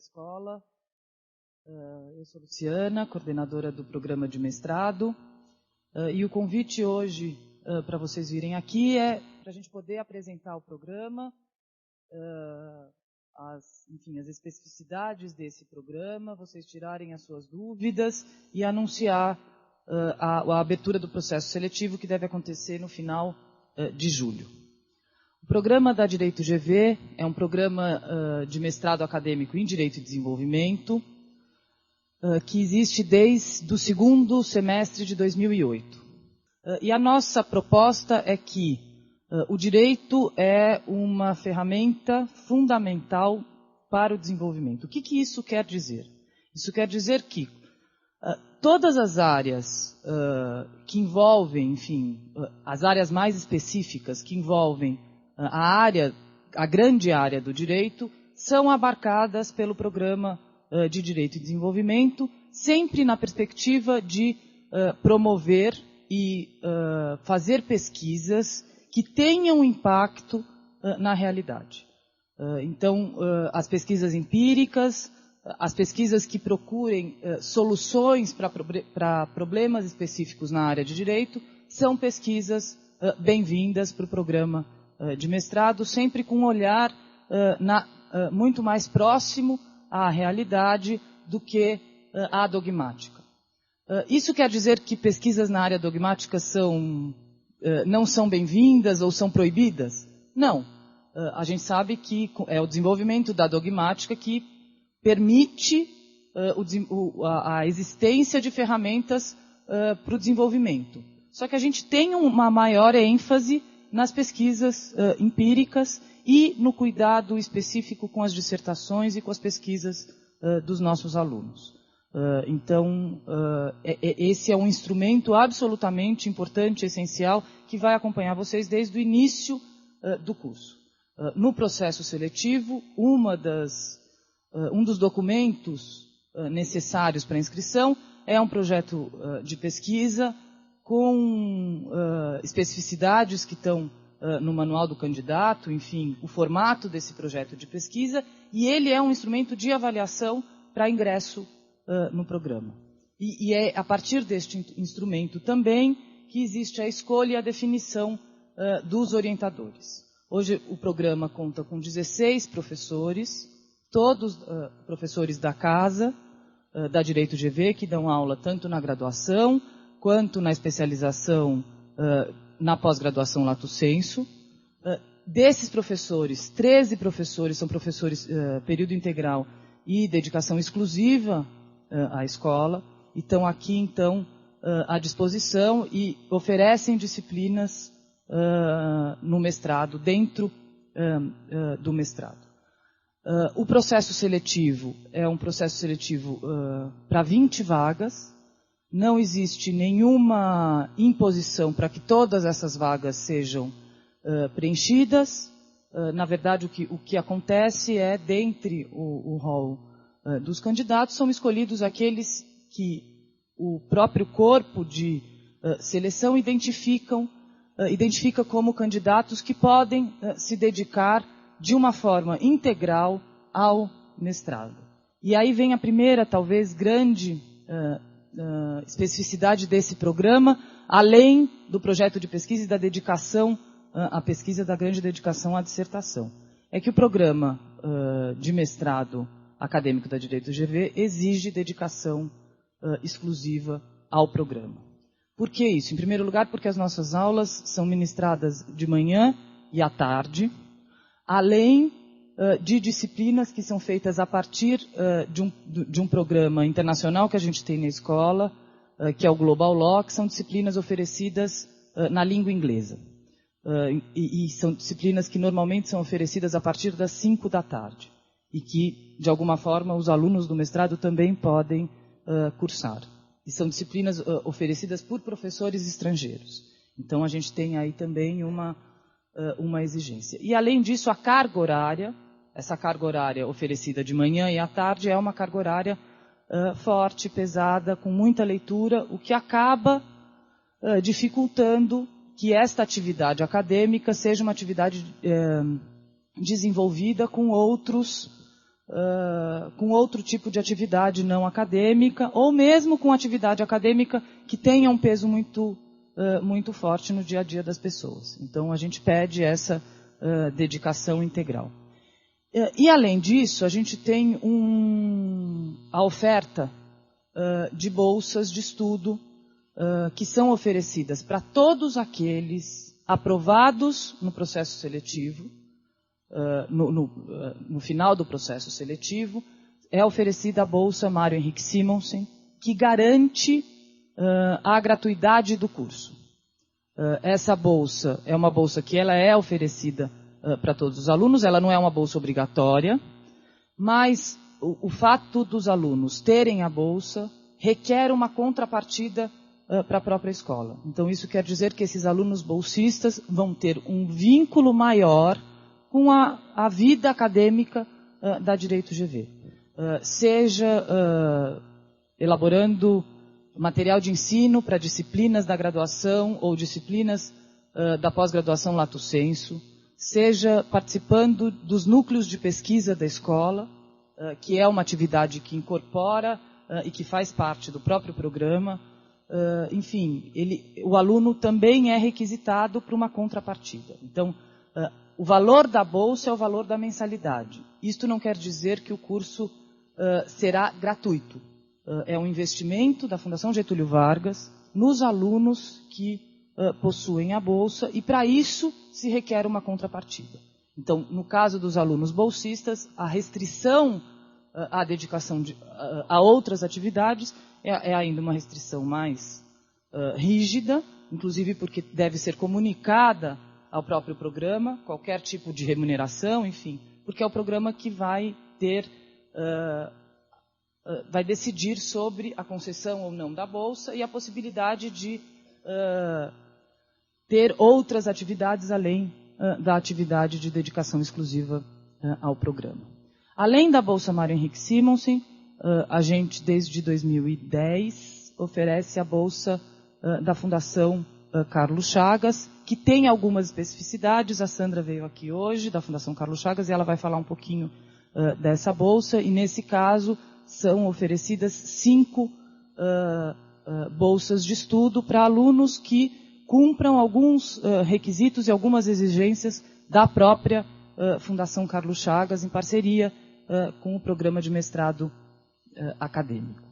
escola. Eu sou Luciana, coordenadora do programa de mestrado, e o convite hoje para vocês virem aqui é para a gente poder apresentar o programa, as especificidades desse programa, vocês tirarem as suas dúvidas e anunciar a abertura do processo seletivo que deve acontecer no final de julho. O programa da Direito GV é um programa de mestrado acadêmico em Direito e Desenvolvimento, que existe desde o segundo semestre de 2008. E a nossa proposta é que o direito é uma ferramenta fundamental para o desenvolvimento. O que isso quer dizer? Isso quer dizer que todas as áreas que envolvem, as áreas mais específicas que envolvem a grande área do direito, são abarcadas pelo programa de Direito e Desenvolvimento, sempre na perspectiva de promover e fazer pesquisas que tenham impacto na realidade. Então, as pesquisas empíricas, as pesquisas que procurem soluções para problemas específicos na área de direito, são pesquisas bem-vindas para o programa de mestrado, sempre com um olhar muito mais próximo à realidade do que à dogmática. Isso quer dizer que pesquisas na área dogmática não são bem-vindas ou são proibidas? Não. A gente sabe que é o desenvolvimento da dogmática que permite a existência de ferramentas para o desenvolvimento. Só que a gente tem uma maior ênfase nas pesquisas empíricas e no cuidado específico com as dissertações e com as pesquisas dos nossos alunos. Então, esse é um instrumento absolutamente importante, essencial, que vai acompanhar vocês desde o início do curso. No processo seletivo, um dos documentos necessários para inscrição é um projeto de pesquisa com especificidades que estão no manual do candidato, o formato desse projeto de pesquisa, e ele é um instrumento de avaliação para ingresso no programa. E é a partir deste instrumento também que existe a escolha e a definição dos orientadores. Hoje o programa conta com 16 professores, todos professores da casa, da Direito GV, que dão aula tanto na graduação quanto na especialização na pós-graduação Lato Sensu. Desses professores, 13 professores são professores período integral e dedicação exclusiva à escola, e estão aqui, então, à disposição e oferecem disciplinas no mestrado, dentro do mestrado. O processo seletivo é um processo seletivo para 20 vagas. Não existe nenhuma imposição para que todas essas vagas sejam preenchidas. Na verdade, o que acontece é, dentre o rol dos candidatos, são escolhidos aqueles que o próprio corpo de seleção identifica como candidatos que podem se dedicar de uma forma integral ao mestrado. E aí vem a primeira, talvez, grande especificidade desse programa, além do projeto de pesquisa e da dedicação à pesquisa, da grande dedicação à dissertação. É que o programa de mestrado acadêmico da Direito GV exige dedicação exclusiva ao programa. Por que isso? Em primeiro lugar, porque as nossas aulas são ministradas de manhã e à tarde, além de disciplinas que são feitas a partir de um programa internacional que a gente tem na escola, que é o Global Law, que são disciplinas oferecidas na língua inglesa. E são disciplinas que normalmente são oferecidas a partir das 5 da tarde. E que, de alguma forma, os alunos do mestrado também podem cursar. E são disciplinas oferecidas por professores estrangeiros. Então, a gente tem aí também uma exigência. E, além disso, a carga horária, essa carga horária oferecida de manhã e à tarde, é uma carga horária forte, pesada, com muita leitura, o que acaba dificultando que esta atividade acadêmica seja uma atividade desenvolvida com outros com outro tipo de atividade não acadêmica, ou mesmo com atividade acadêmica que tenha um peso muito forte no dia a dia das pessoas. Então, a gente pede essa dedicação integral. E, além disso, a gente tem a oferta de bolsas de estudo que são oferecidas para todos aqueles aprovados no processo seletivo. No final do processo seletivo, é oferecida a Bolsa Mário Henrique Simonsen, que garante a gratuidade do curso. Essa bolsa é uma bolsa que ela é oferecida para todos os alunos, ela não é uma bolsa obrigatória, mas o fato dos alunos terem a bolsa requer uma contrapartida para a própria escola. Então, isso quer dizer que esses alunos bolsistas vão ter um vínculo maior com a vida acadêmica da Direito GV. Seja elaborando material de ensino para disciplinas da graduação ou disciplinas da pós-graduação lato sensu, seja participando dos núcleos de pesquisa da escola, que é uma atividade que incorpora e que faz parte do próprio programa. Enfim, o aluno também é requisitado para uma contrapartida. Então, o valor da bolsa é o valor da mensalidade. Isto não quer dizer que o curso será gratuito. É um investimento da Fundação Getúlio Vargas nos alunos que possuem a bolsa, e para isso se requer uma contrapartida. Então, no caso dos alunos bolsistas, a restrição à dedicação a outras atividades é ainda uma restrição mais rígida, inclusive porque deve ser comunicada ao próprio programa, qualquer tipo de remuneração, enfim, porque é o programa que vai decidir sobre a concessão ou não da bolsa e a possibilidade de ter outras atividades além da atividade de dedicação exclusiva ao programa. Além da Bolsa Mário Henrique Simonsen, a gente, desde 2010, oferece a Bolsa da Fundação Carlos Chagas, que tem algumas especificidades. A Sandra veio aqui hoje, da Fundação Carlos Chagas, e ela vai falar um pouquinho dessa bolsa, e nesse caso são oferecidas 5 bolsas de estudo para alunos que cumpram alguns requisitos e algumas exigências da própria Fundação Carlos Chagas, em parceria com o programa de mestrado acadêmico.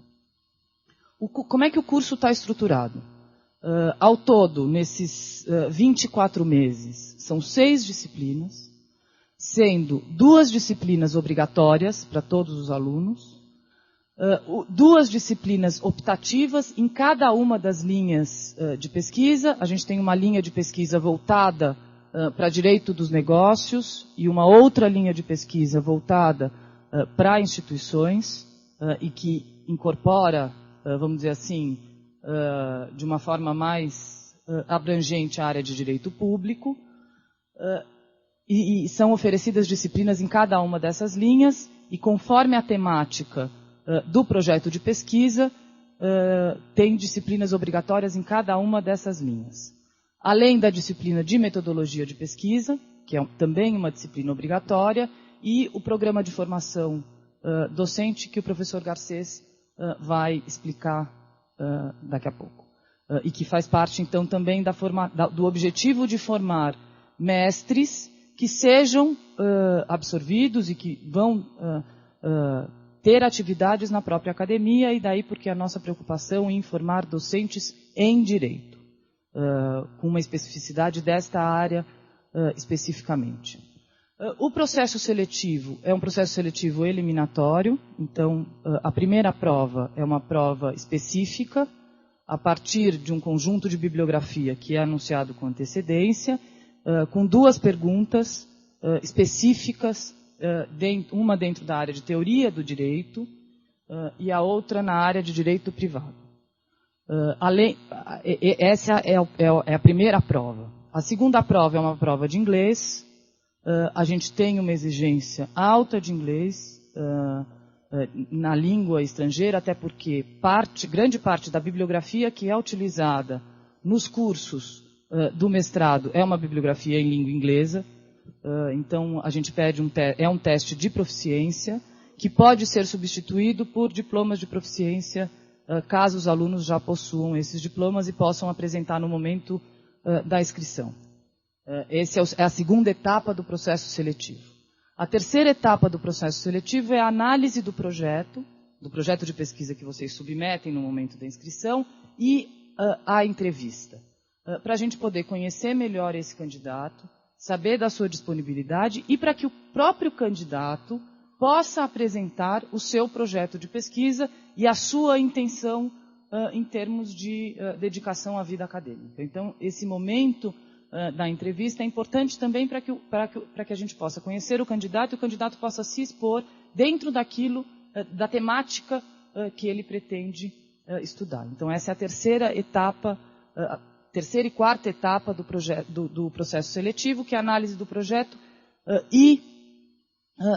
Como é que o curso está estruturado? Ao todo, nesses 24 meses, são 6 disciplinas, sendo 2 disciplinas obrigatórias para todos os alunos, 2 disciplinas optativas em cada uma das linhas de pesquisa. A gente tem uma linha de pesquisa voltada para direito dos negócios e uma outra linha de pesquisa voltada para instituições e que incorpora, vamos dizer assim, de uma forma mais abrangente a área de direito público, e são oferecidas disciplinas em cada uma dessas linhas, e conforme a temática do projeto de pesquisa, tem disciplinas obrigatórias em cada uma dessas linhas. Além da disciplina de metodologia de pesquisa, que é também uma disciplina obrigatória, e o programa de formação docente, que o professor Garcês vai explicar daqui a pouco. E que faz parte, então, também do objetivo de formar mestres que sejam absorvidos e que vão ter atividades na própria academia, e daí porque a nossa preocupação em formar docentes em direito, com uma especificidade desta área especificamente. O processo seletivo é um processo seletivo eliminatório, então a primeira prova é uma prova específica, a partir de um conjunto de bibliografia que é anunciado com antecedência, com 2 perguntas específicas, uma dentro da área de teoria do direito e a outra na área de direito privado. Essa é a primeira prova. A segunda prova é uma prova de inglês. A gente tem uma exigência alta de inglês na língua estrangeira, até porque grande parte da bibliografia que é utilizada nos cursos do mestrado é uma bibliografia em língua inglesa. Então, a gente pede um teste de proficiência, que pode ser substituído por diplomas de proficiência, caso os alunos já possuam esses diplomas e possam apresentar no momento da inscrição. Essa é a segunda etapa do processo seletivo. A terceira etapa do processo seletivo é a análise do projeto de pesquisa que vocês submetem no momento da inscrição e a entrevista, para a gente poder conhecer melhor esse candidato, saber da sua disponibilidade e para que o próprio candidato possa apresentar o seu projeto de pesquisa e a sua intenção em termos de dedicação à vida acadêmica. Então, esse momento da entrevista é importante também para que a gente possa conhecer o candidato e o candidato possa se expor dentro daquilo, da temática que ele pretende estudar. Então, essa é a terceira etapa, a terceira e quarta etapa do processo seletivo, que é a análise do projeto e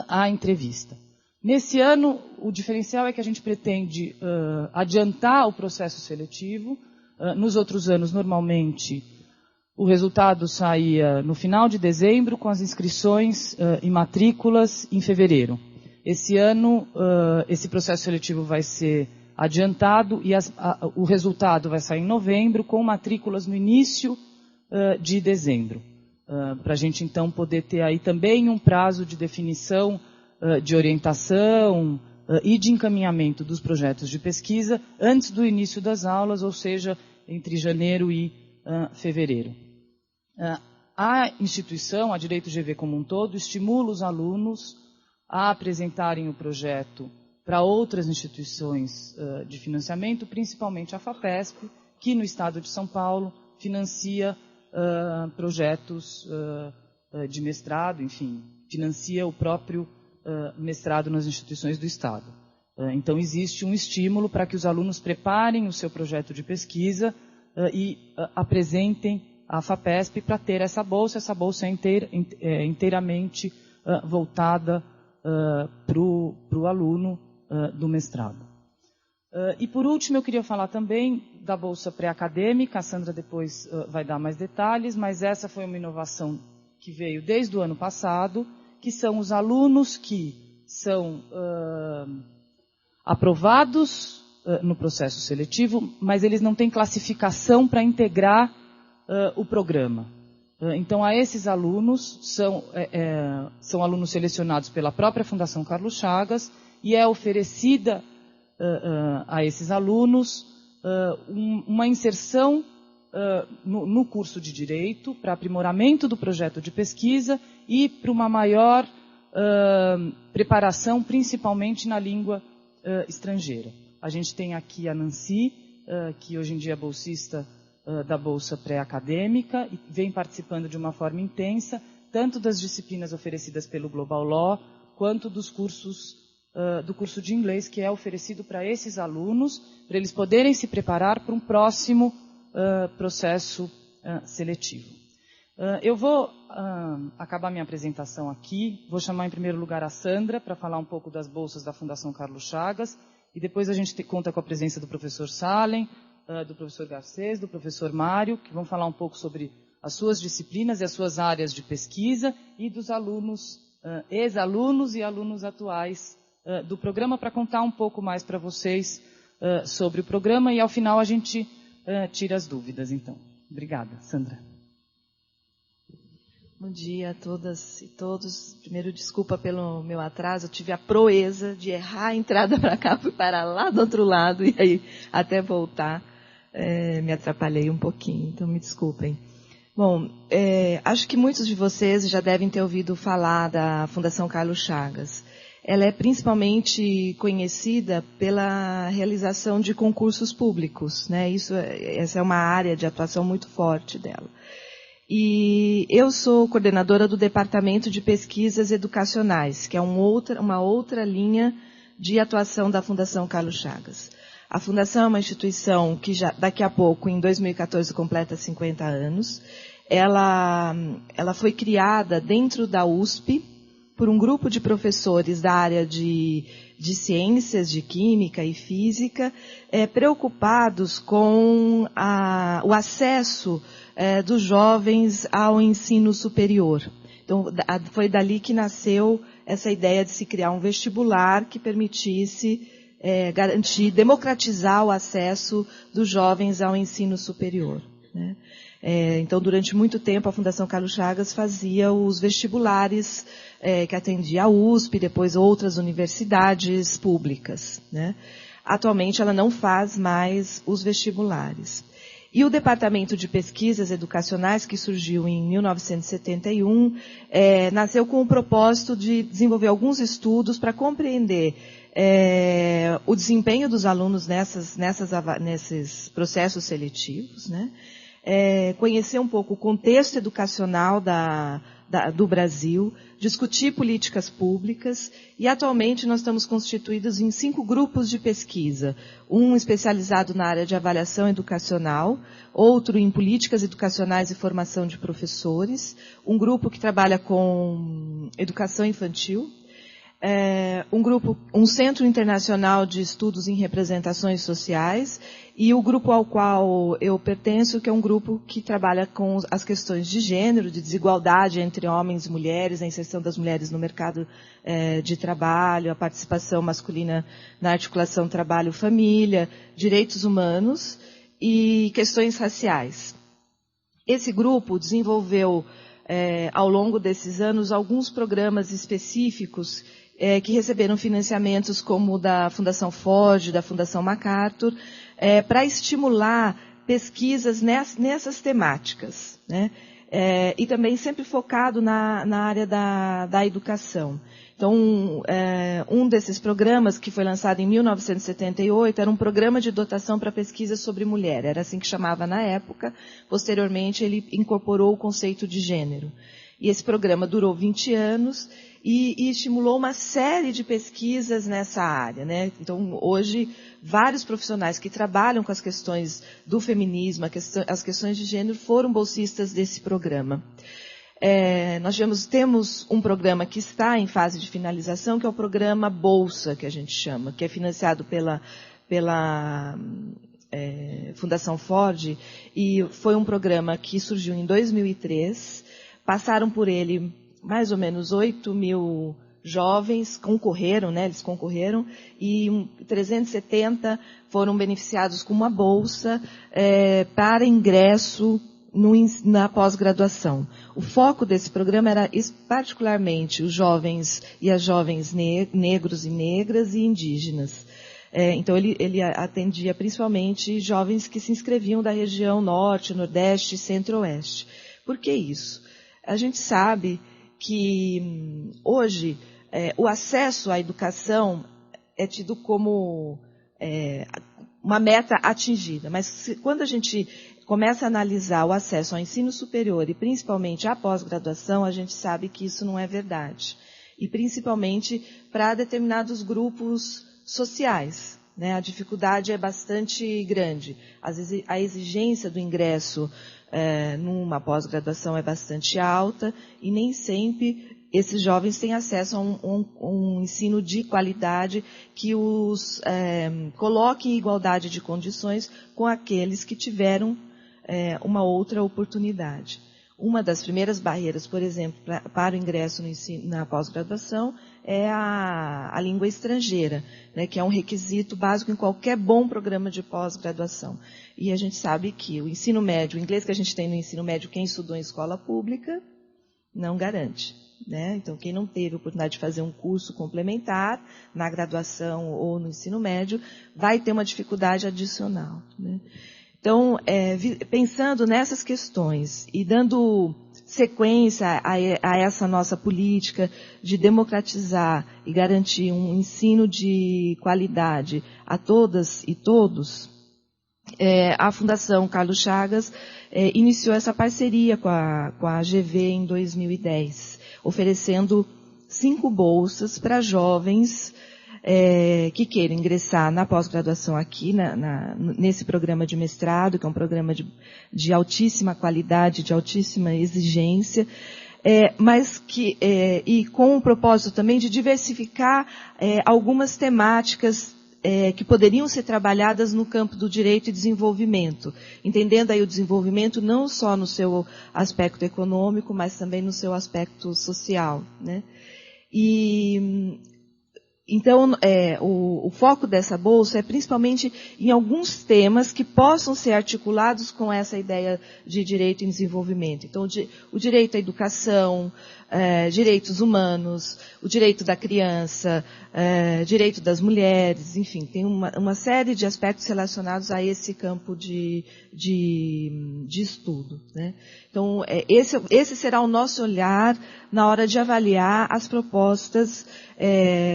a entrevista. Nesse ano, o diferencial é que a gente pretende adiantar o processo seletivo. Nos outros anos, normalmente, o resultado saía no final de dezembro, com as inscrições e matrículas em fevereiro. Esse ano, esse processo seletivo vai ser adiantado e o resultado vai sair em novembro, com matrículas no início de dezembro. Para a gente, então, poder ter aí também um prazo de definição de orientação e de encaminhamento dos projetos de pesquisa antes do início das aulas, ou seja, entre janeiro e fevereiro. A instituição, a Direito GV como um todo, estimula os alunos a apresentarem o projeto para outras instituições de financiamento, principalmente a FAPESP, que no estado de São Paulo financia projetos de mestrado, enfim, financia o próprio mestrado nas instituições do Estado. Então, existe um estímulo para que os alunos preparem o seu projeto de pesquisa e apresentem à FAPESP para ter essa bolsa. Essa bolsa é inteiramente voltada para o aluno do mestrado. E, por último, eu queria falar também da bolsa pré-acadêmica. A Sandra depois vai dar mais detalhes, mas essa foi uma inovação que veio desde o ano passado, que são os alunos que são aprovados no processo seletivo, mas eles não têm classificação para integrar o programa. Então, a esses alunos, são alunos selecionados pela própria Fundação Carlos Chagas e é oferecida a esses alunos uma inserção no curso de Direito para aprimoramento do projeto de pesquisa e para uma maior preparação, principalmente na língua estrangeira. A gente tem aqui a Nancy, que hoje em dia é bolsista da Bolsa Pré-Acadêmica e vem participando de uma forma intensa, tanto das disciplinas oferecidas pelo Global Law, quanto dos cursos do curso de inglês, que é oferecido para esses alunos, para eles poderem se preparar para um próximo processo seletivo. Eu vou acabar minha apresentação aqui, vou chamar em primeiro lugar a Sandra para falar um pouco das bolsas da Fundação Carlos Chagas, e depois a gente conta com a presença do professor Salem, do professor Garcês, do professor Mário, que vão falar um pouco sobre as suas disciplinas e as suas áreas de pesquisa, e dos alunos, ex-alunos e alunos atuais do programa, para contar um pouco mais para vocês sobre o programa, e ao final a gente tira as dúvidas, então. Obrigada, Sandra. Bom dia a todas e todos. Primeiro, desculpa pelo meu atraso, eu tive a proeza de errar a entrada para cá, fui parar lá do outro lado, e aí até voltar me atrapalhei um pouquinho, então me desculpem. Bom, acho que muitos de vocês já devem ter ouvido falar da Fundação Carlos Chagas. Ela é principalmente conhecida pela realização de concursos públicos, né? Essa é uma área de atuação muito forte dela. E eu sou coordenadora do Departamento de Pesquisas Educacionais, que é uma outra linha de atuação da Fundação Carlos Chagas. A Fundação é uma instituição que já daqui a pouco, em 2014, completa 50 anos. Ela foi criada dentro da USP, por um grupo de professores da área de ciências, de química e física, preocupados com o acesso dos jovens ao ensino superior. Então, foi dali que nasceu essa ideia de se criar um vestibular que permitisse garantir, democratizar o acesso dos jovens ao ensino superior, né? Então, durante muito tempo, a Fundação Carlos Chagas fazia os vestibulares que atendia a USP, depois outras universidades públicas, né? Atualmente, ela não faz mais os vestibulares. E o Departamento de Pesquisas Educacionais, que surgiu em 1971, nasceu com o propósito de desenvolver alguns estudos para compreender o desempenho dos alunos nesses processos seletivos, né? Conhecer um pouco o contexto educacional do Brasil, discutir políticas públicas, e atualmente nós estamos constituídos em 5 grupos de pesquisa. Um especializado na área de avaliação educacional, outro em políticas educacionais e formação de professores, um grupo que trabalha com educação infantil, um centro internacional de estudos em representações sociais, e o grupo ao qual eu pertenço, que é um grupo que trabalha com as questões de gênero, de desigualdade entre homens e mulheres, a inserção das mulheres no mercado de trabalho, a participação masculina na articulação trabalho-família, direitos humanos e questões raciais. Esse grupo desenvolveu, ao longo desses anos, alguns programas específicos que receberam financiamentos como da Fundação Ford, da Fundação MacArthur, para estimular pesquisas nessas temáticas, né? E também sempre focado na área da educação. Então, um desses programas, que foi lançado em 1978, era um programa de dotação para pesquisa sobre mulher, era assim que chamava na época. Posteriormente, ele incorporou o conceito de gênero. E esse programa durou 20 anos e estimulou uma série de pesquisas nessa área, né? Então, hoje, vários profissionais que trabalham com as questões do feminismo, as questões de gênero, foram bolsistas desse programa. Nós temos um programa que está em fase de finalização, que é o programa Bolsa, que a gente chama, que é financiado pela Fundação Ford, e foi um programa que surgiu em 2003. Passaram por ele mais ou menos 8 mil jovens, concorreram, né? Eles concorreram, e 370 foram beneficiados com uma bolsa para ingresso na pós-graduação. O foco desse programa era particularmente os jovens e as jovens negros e negras e indígenas. Então, ele atendia principalmente jovens que se inscreviam da região norte, nordeste e centro-oeste. Por que isso? A gente sabe que hoje o acesso à educação é tido como uma meta atingida, mas quando a gente começa a analisar o acesso ao ensino superior e principalmente à pós-graduação, a gente sabe que isso não é verdade. E principalmente para determinados grupos sociais, né? A dificuldade é bastante grande. Às vezes, a exigência do ingresso numa pós-graduação é bastante alta e nem sempre esses jovens têm acesso a um ensino de qualidade que os coloque em igualdade de condições com aqueles que tiveram uma outra oportunidade. Uma das primeiras barreiras, por exemplo, para o ingresso na pós-graduação é a língua estrangeira, né, que é um requisito básico em qualquer bom programa de pós-graduação. E a gente sabe que o ensino médio, o inglês que a gente tem no ensino médio, quem estudou em escola pública, não garante, né? Então, quem não teve a oportunidade de fazer um curso complementar na graduação ou no ensino médio, vai ter uma dificuldade adicional, né? Então, pensando nessas questões e dando sequência a essa nossa política de democratizar e garantir um ensino de qualidade a todas e todos, a Fundação Carlos Chagas iniciou essa parceria com a GV em 2010, oferecendo 5 bolsas para jovens que queiram ingressar na pós-graduação aqui, nesse programa de mestrado, que é um programa de altíssima qualidade, de altíssima exigência, mas e com o propósito também de diversificar algumas temáticas que poderiam ser trabalhadas no campo do direito e desenvolvimento, entendendo aí o desenvolvimento não só no seu aspecto econômico, mas também no seu aspecto social, né? Então, o foco dessa bolsa é principalmente em alguns temas que possam ser articulados com essa ideia de direito em desenvolvimento. Então, o direito à educação, direitos humanos, o direito da criança, direito das mulheres, enfim, tem uma série de aspectos relacionados a esse campo de estudo, né? Então, esse será o nosso olhar na hora de avaliar as propostas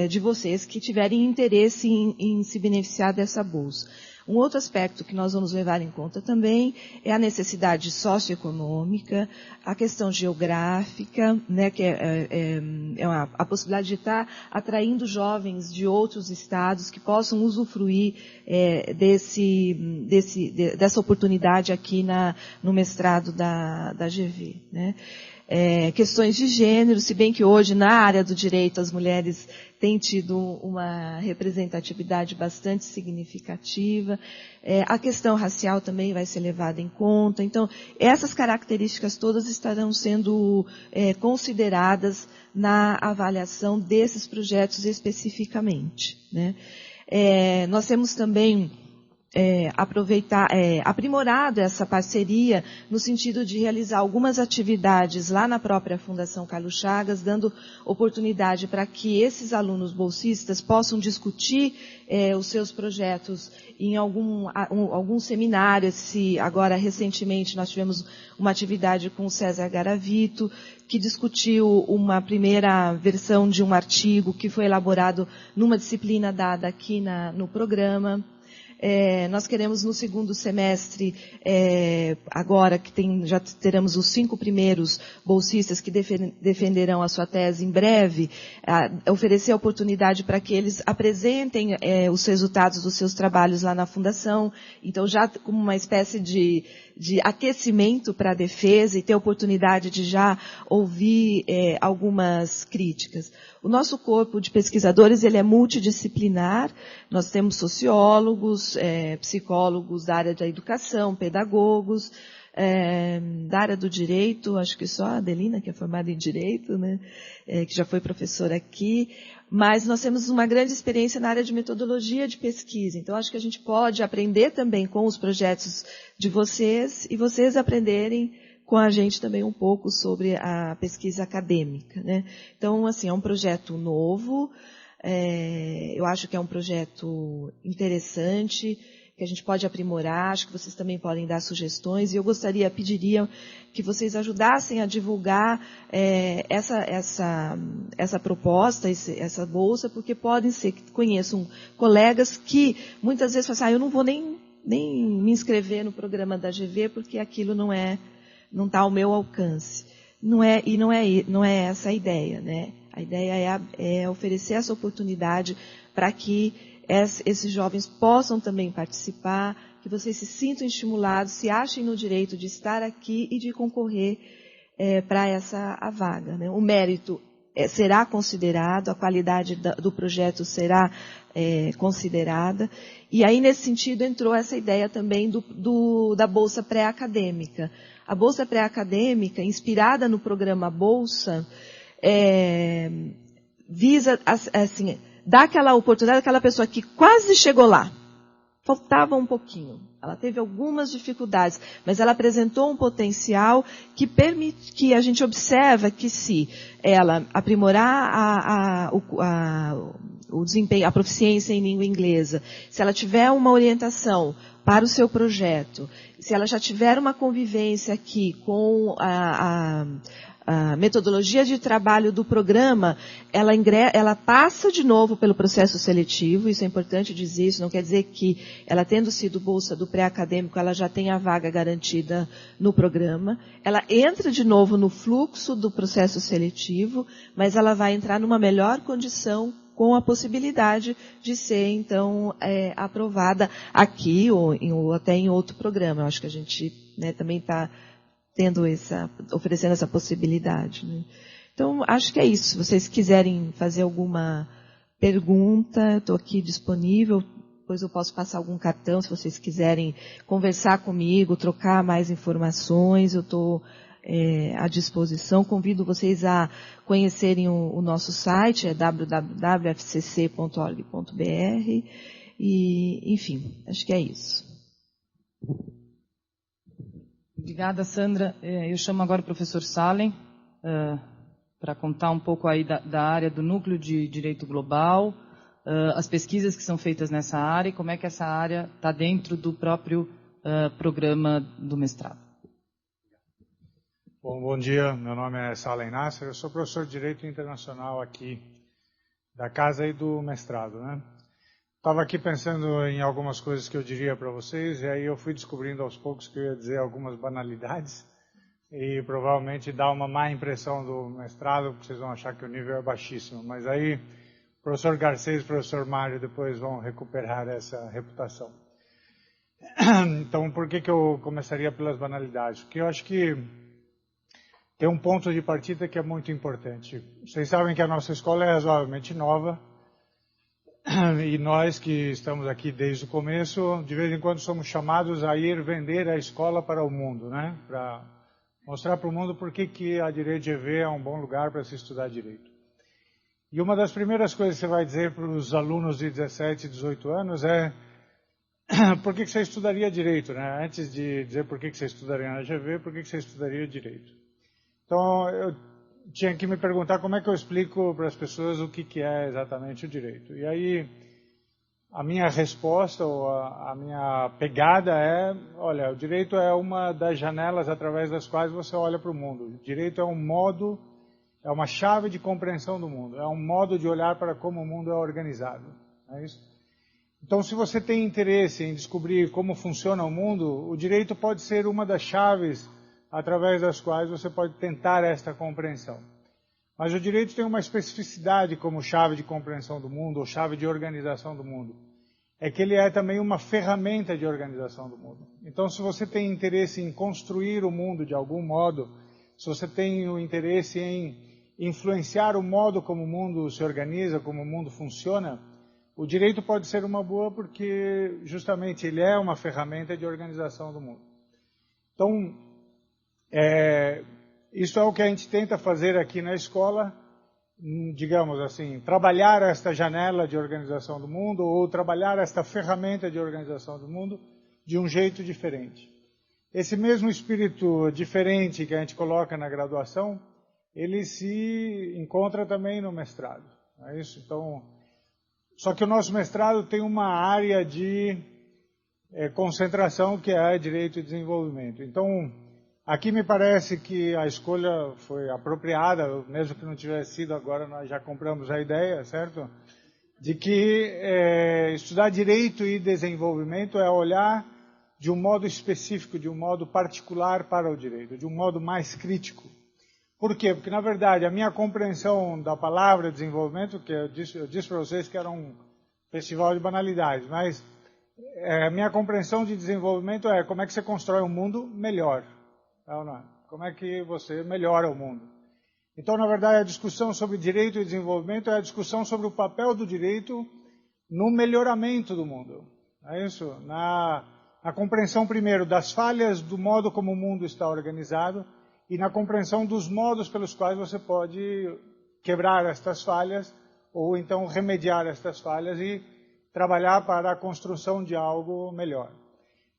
de vocês que tiverem interesse em se beneficiar dessa bolsa. Um outro aspecto que nós vamos levar em conta também é a necessidade socioeconômica, a questão geográfica, né, que a possibilidade de estar atraindo jovens de outros estados que possam usufruir dessa oportunidade aqui no mestrado da GV, né? Questões de gênero, se bem que hoje na área do direito as mulheres têm tido uma representatividade bastante significativa, a questão racial também vai ser levada em conta. Então, essas características todas estarão sendo consideradas na avaliação desses projetos especificamente, né? Nós temos também aprimorado essa parceria no sentido de realizar algumas atividades lá na própria Fundação Carlos Chagas, dando oportunidade para que esses alunos bolsistas possam discutir os seus projetos em algum seminário. Agora, recentemente, nós tivemos uma atividade com o César Garavito, que discutiu uma primeira versão de um artigo que foi elaborado numa disciplina dada aqui no programa. Nós queremos no segundo semestre, agora que já teremos os 5 primeiros bolsistas que defenderão a sua tese em breve, oferecer a oportunidade para que eles apresentem os resultados dos seus trabalhos lá na Fundação. Então, já como uma espécie de aquecimento para a defesa e ter a oportunidade de já ouvir algumas críticas. O nosso corpo de pesquisadores, ele é multidisciplinar. Nós temos sociólogos, psicólogos da área da educação, pedagogos, da área do direito, acho que só a Adelina, que é formada em direito, né, que já foi professora aqui, mas nós temos uma grande experiência na área de metodologia de pesquisa. Então, acho que a gente pode aprender também com os projetos de vocês e vocês aprenderem com a gente também um pouco sobre a pesquisa acadêmica, né? Então, assim, é um projeto novo, eu acho que é um projeto interessante, que a gente pode aprimorar, acho que vocês também podem dar sugestões, e eu pediria que vocês ajudassem a divulgar essa proposta, essa bolsa, porque podem ser que conheçam colegas que muitas vezes falam assim, eu não vou nem me inscrever no programa da GV, porque aquilo não está ao meu alcance. Não é essa a ideia, né? A ideia é oferecer essa oportunidade para que esses jovens possam também participar, que vocês se sintam estimulados, se achem no direito de estar aqui e de concorrer para a vaga, né? O mérito será considerado, a qualidade do projeto será considerada. E aí, nesse sentido, entrou essa ideia também da Bolsa Pré-Acadêmica. A Bolsa Pré-Acadêmica, inspirada no programa Bolsa, visa, assim, dar aquela oportunidade àquela pessoa que quase chegou lá. Faltava um pouquinho. Ela teve algumas dificuldades, mas ela apresentou um potencial que a gente observa que se ela aprimorar o desempenho, a proficiência em língua inglesa, se ela tiver uma orientação para o seu projeto, se ela já tiver uma convivência aqui com a metodologia de trabalho do programa, ela passa de novo pelo processo seletivo, isso é importante dizer, isso não quer dizer que ela tendo sido bolsa do pré-acadêmico, ela já tem a vaga garantida no programa, ela entra de novo no fluxo do processo seletivo, mas ela vai entrar numa melhor condição com a possibilidade de ser, então, aprovada aqui ou até em outro programa. Eu acho que a gente, né, também está oferecendo essa possibilidade, né? Então, acho que é isso. Se vocês quiserem fazer alguma pergunta, estou aqui disponível. Depois eu posso passar algum cartão, se vocês quiserem conversar comigo, trocar mais informações, eu estou à disposição. Convido vocês a conhecerem o nosso site, é www.fcc.org.br. E, enfim, acho que é isso. Obrigada, Sandra. Eu chamo agora o professor Salem para contar um pouco aí da área do Núcleo de Direito Global, as pesquisas que são feitas nessa área e como é que essa área está dentro do próprio programa do mestrado. Bom dia, meu nome é Salem Nasser, eu sou professor de Direito Internacional aqui da casa e do mestrado, né? Estava aqui pensando em algumas coisas que eu diria para vocês, e aí eu fui descobrindo aos poucos que eu ia dizer algumas banalidades e provavelmente dar uma má impressão do mestrado, porque vocês vão achar que o nível é baixíssimo. Mas aí o professor Garcês e o professor Mário depois vão recuperar essa reputação. Então, por que eu começaria pelas banalidades? Porque eu acho que tem um ponto de partida que é muito importante. Vocês sabem que a nossa escola é razoavelmente nova, e nós que estamos aqui desde o começo, de vez em quando somos chamados a ir vender a escola para o mundo, né? Para mostrar para o mundo por que a Direito GV é um bom lugar para se estudar Direito. E uma das primeiras coisas que você vai dizer para os alunos de 17, 18 anos é por que você estudaria Direito, né? Antes de dizer por que você estudaria na GV, por que você estudaria Direito. Então, eu tinha que me perguntar como é que eu explico para as pessoas o que é exatamente o direito. E aí, a minha resposta, ou a minha pegada é, olha, o direito é uma das janelas através das quais você olha para o mundo. O direito é um modo, é uma chave de compreensão do mundo, é um modo de olhar para como o mundo é organizado. É isso? Então, se você tem interesse em descobrir como funciona o mundo, o direito pode ser uma das chaves através das quais você pode tentar esta compreensão. Mas o direito tem uma especificidade como chave de compreensão do mundo, ou chave de organização do mundo. É que ele é também uma ferramenta de organização do mundo. Então, se você tem interesse em construir o mundo de algum modo, se você tem o interesse em influenciar o modo como o mundo se organiza, como o mundo funciona, o direito pode ser uma boa porque justamente ele é uma ferramenta de organização do mundo. Então, isso é o que a gente tenta fazer aqui na escola, digamos assim, trabalhar esta janela de organização do mundo ou trabalhar esta ferramenta de organização do mundo de um jeito diferente. Esse mesmo espírito diferente que a gente coloca na graduação, ele se encontra também no mestrado. Não é isso? Então, só que o nosso mestrado tem uma área de concentração que é Direito e Desenvolvimento. Então, aqui me parece que a escolha foi apropriada, mesmo que não tivesse sido, agora nós já compramos a ideia, certo? De que estudar Direito e Desenvolvimento é olhar de um modo específico, de um modo particular para o direito, de um modo mais crítico. Por quê? Porque, na verdade, a minha compreensão da palavra desenvolvimento, que eu disse para vocês que era um festival de banalidades, mas a minha compreensão de desenvolvimento é como é que você constrói um mundo melhor. Não. Como é que você melhora o mundo? Então, na verdade, a discussão sobre direito e desenvolvimento é a discussão sobre o papel do direito no melhoramento do mundo. É isso? Na compreensão, primeiro, das falhas do modo como o mundo está organizado e na compreensão dos modos pelos quais você pode quebrar estas falhas ou então remediar estas falhas e trabalhar para a construção de algo melhor.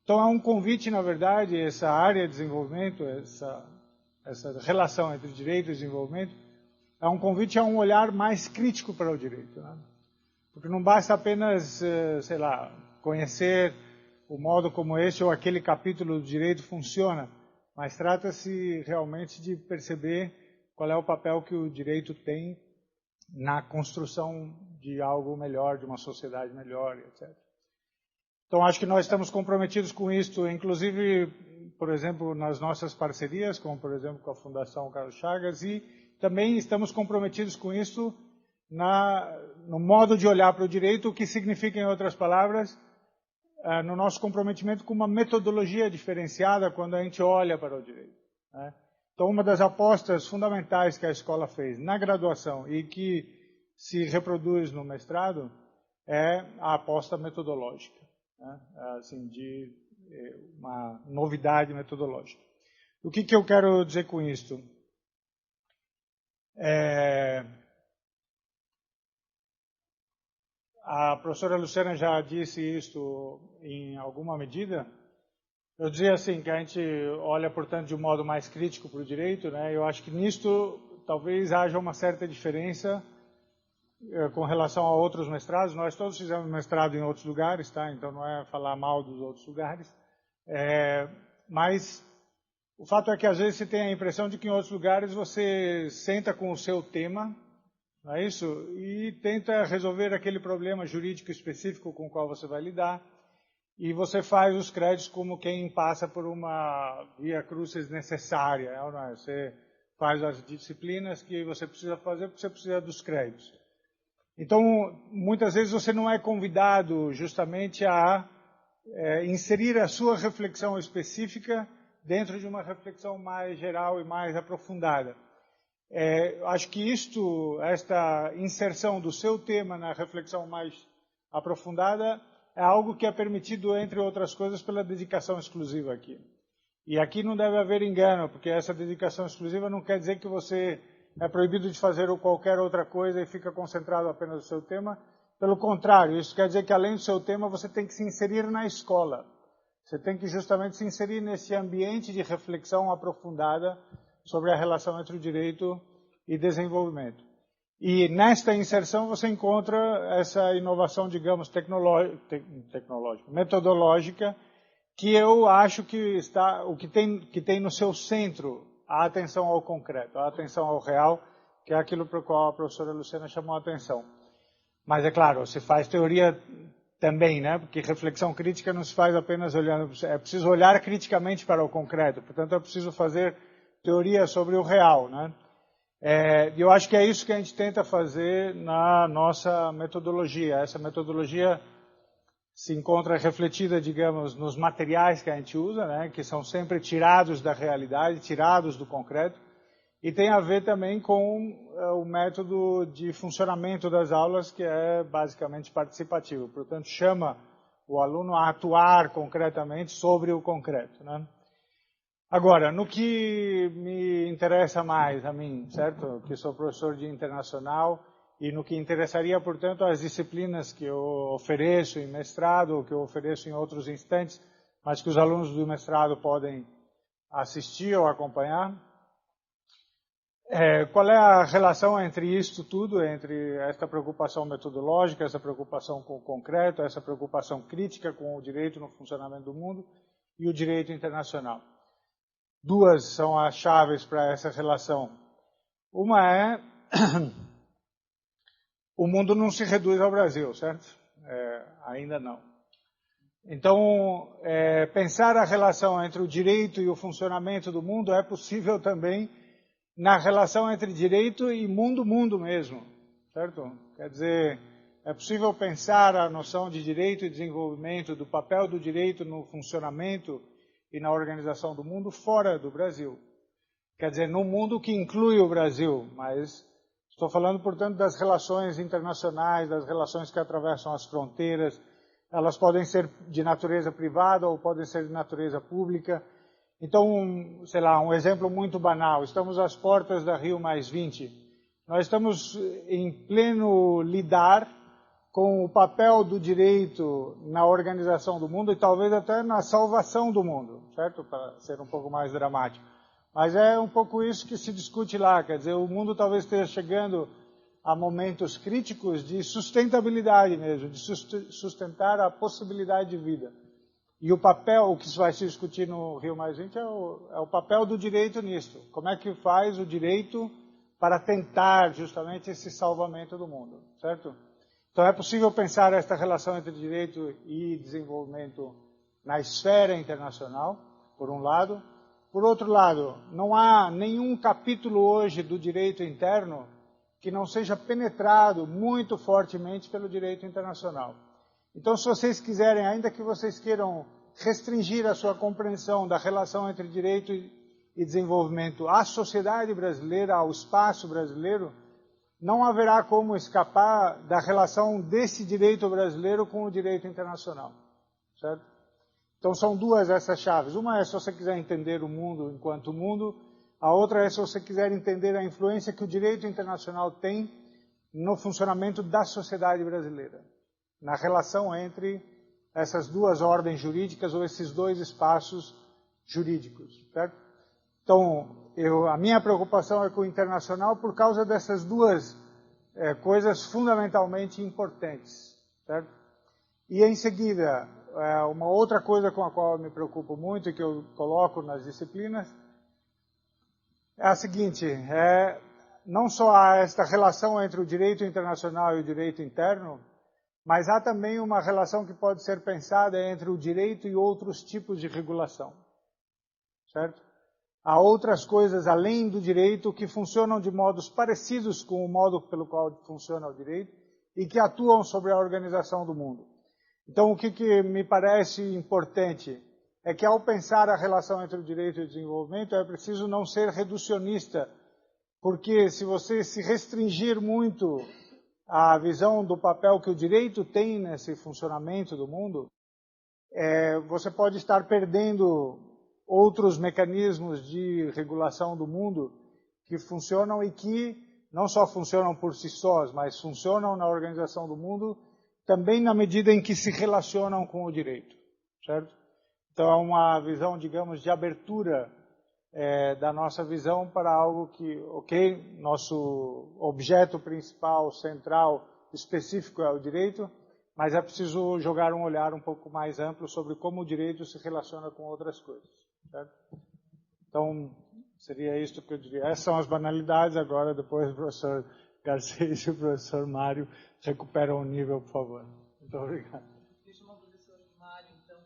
Então, é um convite, na verdade, essa área de desenvolvimento, essa relação entre direito e desenvolvimento, é um convite a um olhar mais crítico para o direito. Né? Porque não basta apenas, sei lá, conhecer o modo como esse ou aquele capítulo do direito funciona, mas trata-se realmente de perceber qual é o papel que o direito tem na construção de algo melhor, de uma sociedade melhor, etc. Então, acho que nós estamos comprometidos com isso, inclusive, por exemplo, nas nossas parcerias, como, por exemplo, com a Fundação Carlos Chagas, e também estamos comprometidos com isso no modo de olhar para o direito, o que significa, em outras palavras, no nosso comprometimento com uma metodologia diferenciada quando a gente olha para o direito. Né? Então, uma das apostas fundamentais que a escola fez na graduação e que se reproduz no mestrado é a aposta metodológica, né? Assim, de uma novidade metodológica. O que eu quero dizer com isto? A professora Luciana já disse isto em alguma medida. Eu dizia assim, que a gente olha, portanto, de um modo mais crítico para o direito, né? Eu acho que nisto talvez haja uma certa diferença com relação a outros mestrados. Nós todos fizemos mestrado em outros lugares, tá? Então não é falar mal dos outros lugares. Mas o fato é que às vezes você tem a impressão de que em outros lugares você senta com o seu tema, não é isso? E tenta resolver aquele problema jurídico específico com o qual você vai lidar. E você faz os créditos como quem passa por uma via crucis necessária, não é? Você faz as disciplinas que você precisa fazer porque você precisa dos créditos. Então, muitas vezes você não é convidado justamente a inserir a sua reflexão específica dentro de uma reflexão mais geral e mais aprofundada. Acho que esta inserção do seu tema na reflexão mais aprofundada é algo que é permitido, entre outras coisas, pela dedicação exclusiva aqui. E aqui não deve haver engano, porque essa dedicação exclusiva não quer dizer que você é proibido de fazer qualquer outra coisa e fica concentrado apenas no seu tema. Pelo contrário, isso quer dizer que além do seu tema, você tem que se inserir na escola. Você tem que justamente se inserir nesse ambiente de reflexão aprofundada sobre a relação entre o direito e desenvolvimento. E nesta inserção você encontra essa inovação, digamos, metodológica, que eu acho que tem no seu centro a atenção ao concreto, a atenção ao real, que é aquilo para o qual a professora Luciana chamou a atenção. Mas é claro, se faz teoria também, né? Porque reflexão crítica não se faz apenas olhando, é preciso olhar criticamente para o concreto, portanto é preciso fazer teoria sobre o real, né? Eu acho que é isso que a gente tenta fazer na nossa metodologia. Essa metodologia se encontra refletida, digamos, nos materiais que a gente usa, né, que são sempre tirados da realidade, tirados do concreto, e tem a ver também com o método de funcionamento das aulas, que é basicamente participativo. Portanto, chama o aluno a atuar concretamente sobre o concreto, né? Agora, no que me interessa mais a mim, certo? Que sou professor de internacional e no que interessaria, portanto, as disciplinas que eu ofereço em mestrado ou que eu ofereço em outros instantes, mas que os alunos do mestrado podem assistir ou acompanhar. Qual é a relação entre isto tudo, entre esta preocupação metodológica, essa preocupação com o concreto, essa preocupação crítica com o direito no funcionamento do mundo e o direito internacional? Duas são as chaves para essa relação. Uma é, o mundo não se reduz ao Brasil, certo? Ainda não. Então, pensar a relação entre o direito e o funcionamento do mundo é possível também na relação entre direito e mundo mesmo, certo? Quer dizer, é possível pensar a noção de direito e desenvolvimento, do papel do direito no funcionamento e na organização do mundo fora do Brasil. Quer dizer, no mundo que inclui o Brasil, mas estou falando, portanto, das relações internacionais, das relações que atravessam as fronteiras. Elas podem ser de natureza privada ou podem ser de natureza pública. Então, sei lá, um exemplo muito banal. Estamos às portas da Rio+20. Nós estamos em pleno lidar com o papel do direito na organização do mundo e talvez até na salvação do mundo, certo? Para ser um pouco mais dramático. Mas é um pouco isso que se discute lá, quer dizer, o mundo talvez esteja chegando a momentos críticos de sustentabilidade mesmo, de sustentar a possibilidade de vida. E o papel, o que vai se discutir no Rio+20 é o papel do direito nisto. Como é que faz o direito para tentar justamente esse salvamento do mundo, certo? Então é possível pensar esta relação entre direito e desenvolvimento na esfera internacional, por um lado. Por outro lado, não há nenhum capítulo hoje do direito interno que não seja penetrado muito fortemente pelo direito internacional. Então, se vocês quiserem, ainda que vocês queiram restringir a sua compreensão da relação entre direito e desenvolvimento à sociedade brasileira, ao espaço brasileiro, não haverá como escapar da relação desse direito brasileiro com o direito internacional, certo? Então são duas essas chaves. Uma é se você quiser entender o mundo enquanto mundo, a outra é se você quiser entender a influência que o direito internacional tem no funcionamento da sociedade brasileira, na relação entre essas duas ordens jurídicas ou esses dois espaços jurídicos, certo? Então, a minha preocupação é com o internacional por causa dessas duas coisas fundamentalmente importantes, certo? E em seguida, uma outra coisa com a qual eu me preocupo muito e que eu coloco nas disciplinas é a seguinte, não só há esta relação entre o direito internacional e o direito interno, mas há também uma relação que pode ser pensada entre o direito e outros tipos de regulação, certo? Há outras coisas além do direito que funcionam de modos parecidos com o modo pelo qual funciona o direito e que atuam sobre a organização do mundo. Então, o que me parece importante é que ao pensar a relação entre o direito e o desenvolvimento é preciso não ser reducionista, porque se você se restringir muito à visão do papel que o direito tem nesse funcionamento do mundo, você pode estar perdendo outros mecanismos de regulação do mundo que funcionam e que não só funcionam por si sós, mas funcionam na organização do mundo também na medida em que se relacionam com o direito, certo? Então é uma visão, digamos, de abertura da nossa visão para algo que, ok, nosso objeto principal, central, específico é o direito, mas é preciso jogar um olhar um pouco mais amplo sobre como o direito se relaciona com outras coisas. Certo? Então, seria isso que eu diria. Essas são as banalidades. Agora, depois o professor Garcês e o professor Mário recuperam o nível, por favor. Muito obrigado. Deixa o professor Mário, então,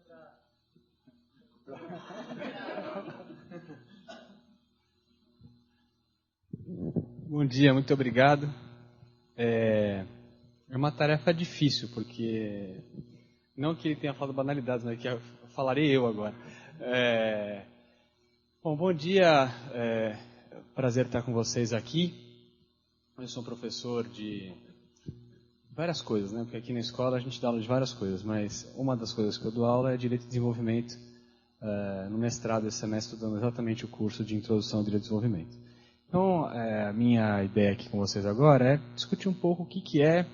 Bom dia, muito obrigado. É uma tarefa difícil, porque não que ele tenha falado banalidades, mas que falarei eu agora. Bom dia, prazer estar com vocês aqui. Eu sou um professor de várias coisas, né? Porque aqui na escola a gente dá aula de várias coisas, mas uma das coisas que eu dou aula é Direito e Desenvolvimento. No mestrado esse semestre estou dando exatamente o curso de Introdução ao Direito e Desenvolvimento. Então, a minha ideia aqui com vocês agora é discutir um pouco o que é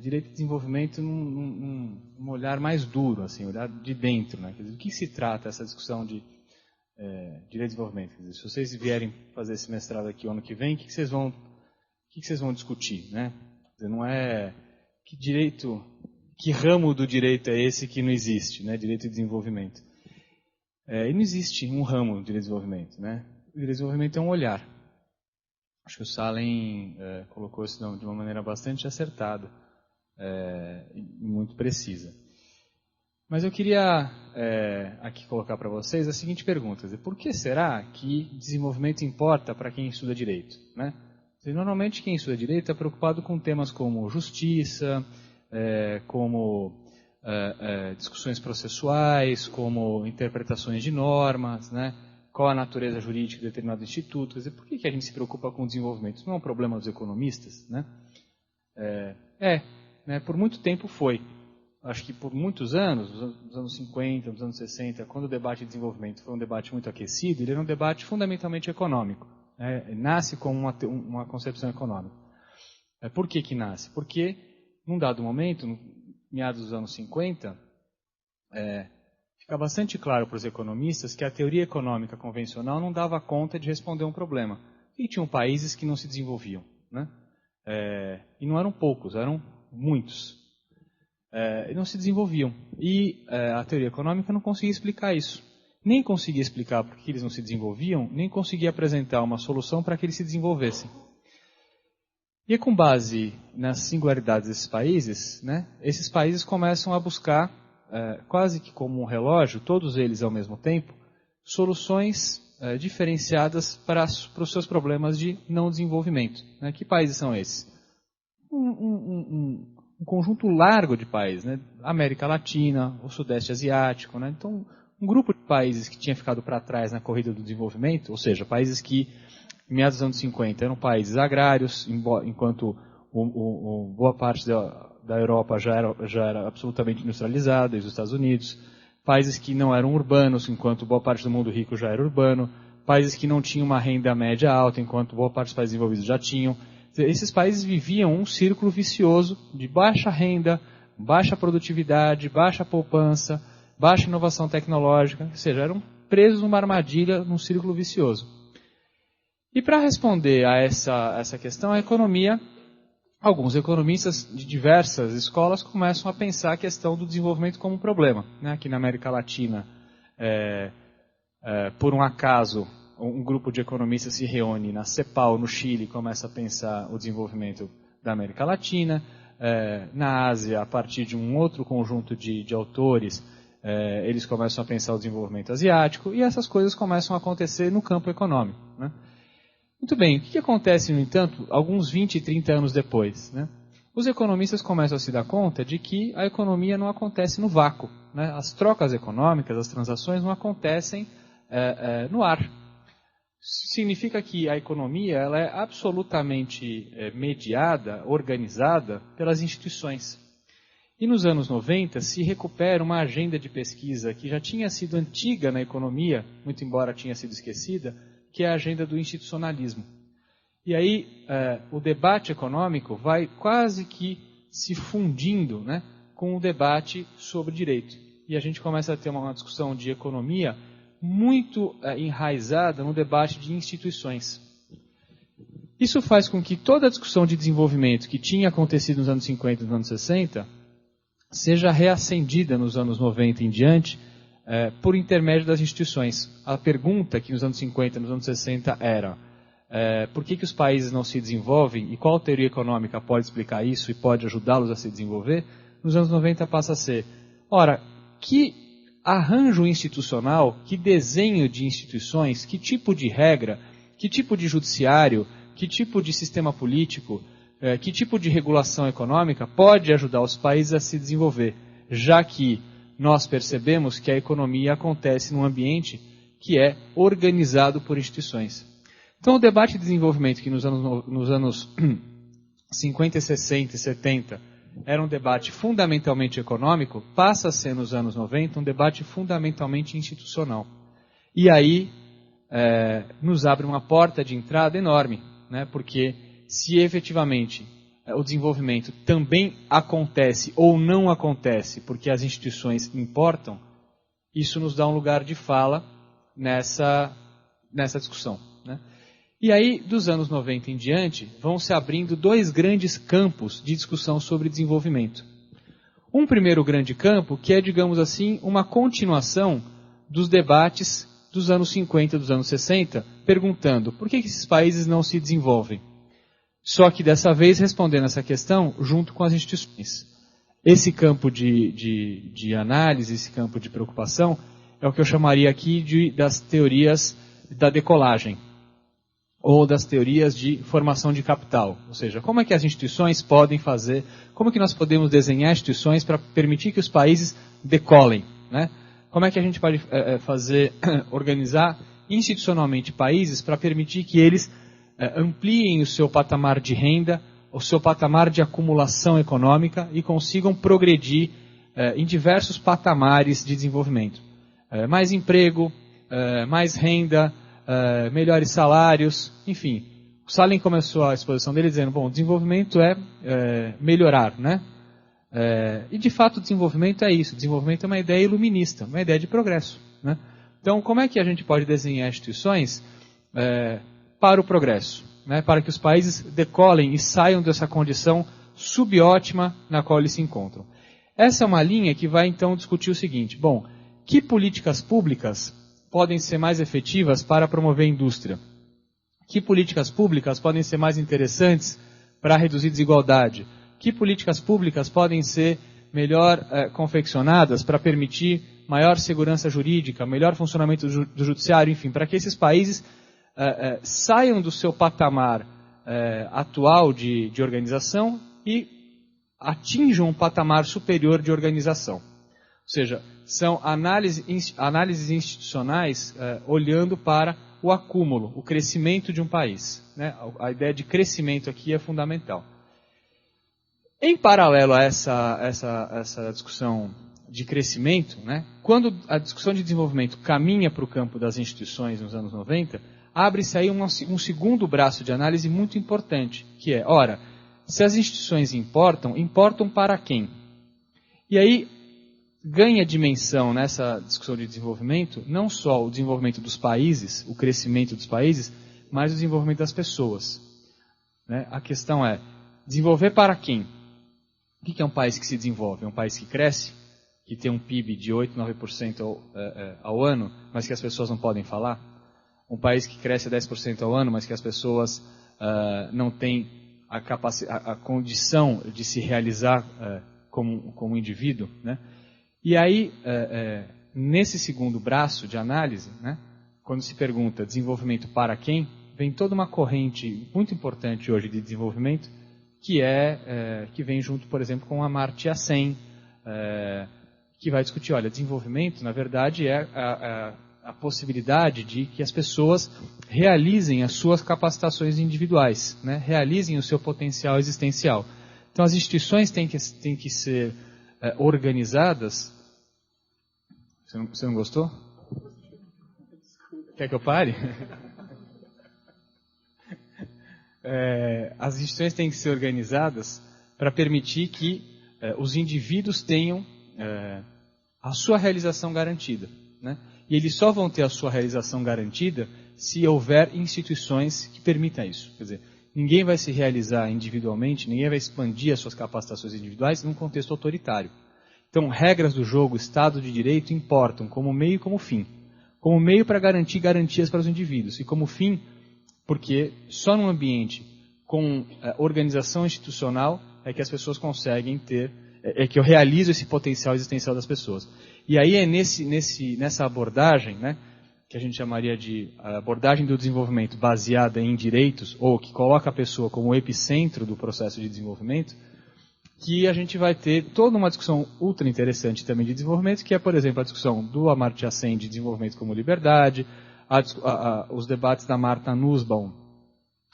direito e desenvolvimento num olhar mais duro, assim, olhar de dentro, né? Quer dizer, do que se trata essa discussão de direito e desenvolvimento? Quer dizer, se vocês vierem fazer esse mestrado aqui o ano que vem, o que vocês vão discutir, né? Quer dizer, não é que ramo do direito é esse que não existe, né? Direito e desenvolvimento. E não existe um ramo de direito e desenvolvimento, né? O direito e desenvolvimento é um olhar. Acho que o Salem colocou isso de uma maneira bastante acertada e muito precisa. Mas eu queria aqui colocar para vocês a seguinte pergunta: por que será que desenvolvimento importa para quem estuda direito, né? Normalmente quem estuda direito é preocupado com temas como justiça, como discussões processuais, como interpretações de normas, né? Qual a natureza jurídica de determinado instituto. Quer dizer, por que a gente se preocupa com o desenvolvimento? Isso não é um problema dos economistas, né? Né? Por muito tempo foi. Acho que por muitos anos, nos anos 50, nos anos 60, quando o debate de desenvolvimento foi um debate muito aquecido, ele era um debate fundamentalmente econômico. Nasce como uma concepção econômica. Por que nasce? Porque, num dado momento, no meados dos anos 50, fica bastante claro para os economistas que a teoria econômica convencional não dava conta de responder um problema. E tinham países que não se desenvolviam, né? E não eram poucos, eram muitos. E não se desenvolviam. E a teoria econômica não conseguia explicar isso. Nem conseguia explicar por que eles não se desenvolviam, nem conseguia apresentar uma solução para que eles se desenvolvessem. E com base nas singularidades desses países, né, esses países começam a buscar, quase que como um relógio, todos eles ao mesmo tempo, soluções diferenciadas para os seus problemas de não desenvolvimento. Né? Que países são esses? Um conjunto largo de países, né? América Latina, o Sudeste Asiático. Né? Então, um grupo de países que tinha ficado para trás na corrida do desenvolvimento, ou seja, países que em meados dos anos 50, eram países agrários, enquanto boa parte da Europa já era absolutamente industrializada, e os Estados Unidos. Países que não eram urbanos, enquanto boa parte do mundo rico já era urbano. Países que não tinham uma renda média alta, enquanto boa parte dos países desenvolvidos já tinham. Esses países viviam um círculo vicioso de baixa renda, baixa produtividade, baixa poupança, baixa inovação tecnológica, ou seja, eram presos numa armadilha, num círculo vicioso. E para responder a essa questão, a economia, alguns economistas de diversas escolas começam a pensar a questão do desenvolvimento como um problema. Aqui na América Latina, por um acaso, um grupo de economistas se reúne na CEPAL, no Chile, e começa a pensar o desenvolvimento da América Latina. Na Ásia, a partir de um outro conjunto de autores, eles começam a pensar o desenvolvimento asiático, e essas coisas começam a acontecer no campo econômico. Muito bem, o que acontece, no entanto, alguns 20 e 30 anos depois? Os economistas começam a se dar conta de que a economia não acontece no vácuo. As trocas econômicas, as transações não acontecem no ar. Significa que a economia ela é absolutamente mediada, organizada pelas instituições. E nos anos 90 se recupera uma agenda de pesquisa que já tinha sido antiga na economia, muito embora tinha sido esquecida, que é a agenda do institucionalismo. E aí o debate econômico vai quase que se fundindo com o debate sobre direito. E a gente começa a ter uma discussão de economia muito enraizada no debate de instituições. Isso faz com que toda a discussão de desenvolvimento que tinha acontecido nos anos 50 e nos anos 60 seja reacendida nos anos 90 em diante por intermédio das instituições. A pergunta que nos anos 50 e nos anos 60 era por que os países não se desenvolvem e qual teoria econômica pode explicar isso e pode ajudá-los a se desenvolver, nos anos 90 passa a ser, ora, que arranjo institucional, que desenho de instituições, que tipo de regra, que tipo de judiciário, que tipo de sistema político, que tipo de regulação econômica pode ajudar os países a se desenvolver, já que nós percebemos que a economia acontece num ambiente que é organizado por instituições. Então o debate de desenvolvimento que nos anos 50, 60 e 70 era um debate fundamentalmente econômico, passa a ser nos anos 90 um debate fundamentalmente institucional. E aí nos abre uma porta de entrada enorme, porque se efetivamente o desenvolvimento também acontece ou não acontece porque as instituições importam, isso nos dá um lugar de fala nessa discussão. E aí, dos anos 90 em diante, vão se abrindo dois grandes campos de discussão sobre desenvolvimento. Um primeiro grande campo, que é, digamos assim, uma continuação dos debates dos anos 50 e dos anos 60, perguntando por que esses países não se desenvolvem. Só que dessa vez respondendo essa questão junto com as instituições. Esse campo de análise, esse campo de preocupação, é o que eu chamaria aqui das teorias da decolagem, ou das teorias de formação de capital. Ou seja, como é que as instituições podem fazer, como é que nós podemos desenhar instituições para permitir que os países decolem, Como é que a gente pode organizar institucionalmente países para permitir que eles ampliem o seu patamar de renda, o seu patamar de acumulação econômica e consigam progredir em diversos patamares de desenvolvimento. Mais emprego, mais renda, melhores salários, enfim. O Salem começou a exposição dele dizendo, bom, desenvolvimento é melhorar, e de fato o desenvolvimento é isso. Desenvolvimento é uma ideia iluminista, uma ideia de progresso. Então, como é que a gente pode desenhar instituições para o progresso? Para que os países decolem e saiam dessa condição subótima na qual eles se encontram. Essa é uma linha que vai então discutir o seguinte, bom, que políticas públicas podem ser mais efetivas para promover a indústria? Que políticas públicas podem ser mais interessantes para reduzir desigualdade? Que políticas públicas podem ser melhor confeccionadas para permitir maior segurança jurídica, melhor funcionamento do judiciário, enfim, para que esses países saiam do seu patamar atual de organização e atinjam um patamar superior de organização. Ou seja, são análises institucionais olhando para o acúmulo, o crescimento de um país. Né? A ideia de crescimento aqui é fundamental. Em paralelo a essa discussão de crescimento, né, quando a discussão de desenvolvimento caminha para o campo das instituições nos anos 90, abre-se aí um segundo braço de análise muito importante, que é, ora, se as instituições importam para quem? E aí ganha dimensão nessa discussão de desenvolvimento, não só o desenvolvimento dos países, o crescimento dos países, mas o desenvolvimento das pessoas. Né? A questão é, desenvolver para quem? O que é um país que se desenvolve? É um país que cresce, que tem um PIB de 8, 9% ao ano, mas que as pessoas não podem falar? Um país que cresce a 10% ao ano, mas que as pessoas não têm a condição de se realizar como indivíduo? Né? E aí, nesse segundo braço de análise, né, quando se pergunta desenvolvimento para quem, vem toda uma corrente muito importante hoje de desenvolvimento, que vem junto, por exemplo, com a Amartya Sen, que vai discutir, olha, desenvolvimento, na verdade, é a possibilidade de que as pessoas realizem as suas capacitações individuais, né, realizem o seu potencial existencial. Então, as instituições têm que ser organizadas. Você não gostou? Quer que eu pare? As instituições têm que ser organizadas para permitir que os indivíduos tenham a sua realização garantida. Né? E eles só vão ter a sua realização garantida se houver instituições que permitam isso. Quer dizer, ninguém vai se realizar individualmente, ninguém vai expandir as suas capacitações individuais num contexto autoritário. Então, regras do jogo, Estado de Direito importam como meio e como fim. Como meio para garantir garantias para os indivíduos e como fim, porque só num ambiente com organização institucional é que as pessoas conseguem ter, que eu realizo esse potencial existencial das pessoas. E aí é nessa abordagem, né, que a gente chamaria de abordagem do desenvolvimento baseada em direitos, ou que coloca a pessoa como epicentro do processo de desenvolvimento, que a gente vai ter toda uma discussão ultra interessante também de desenvolvimento, que é, por exemplo, a discussão do Amartya Sen de desenvolvimento como liberdade, os debates da Martha Nussbaum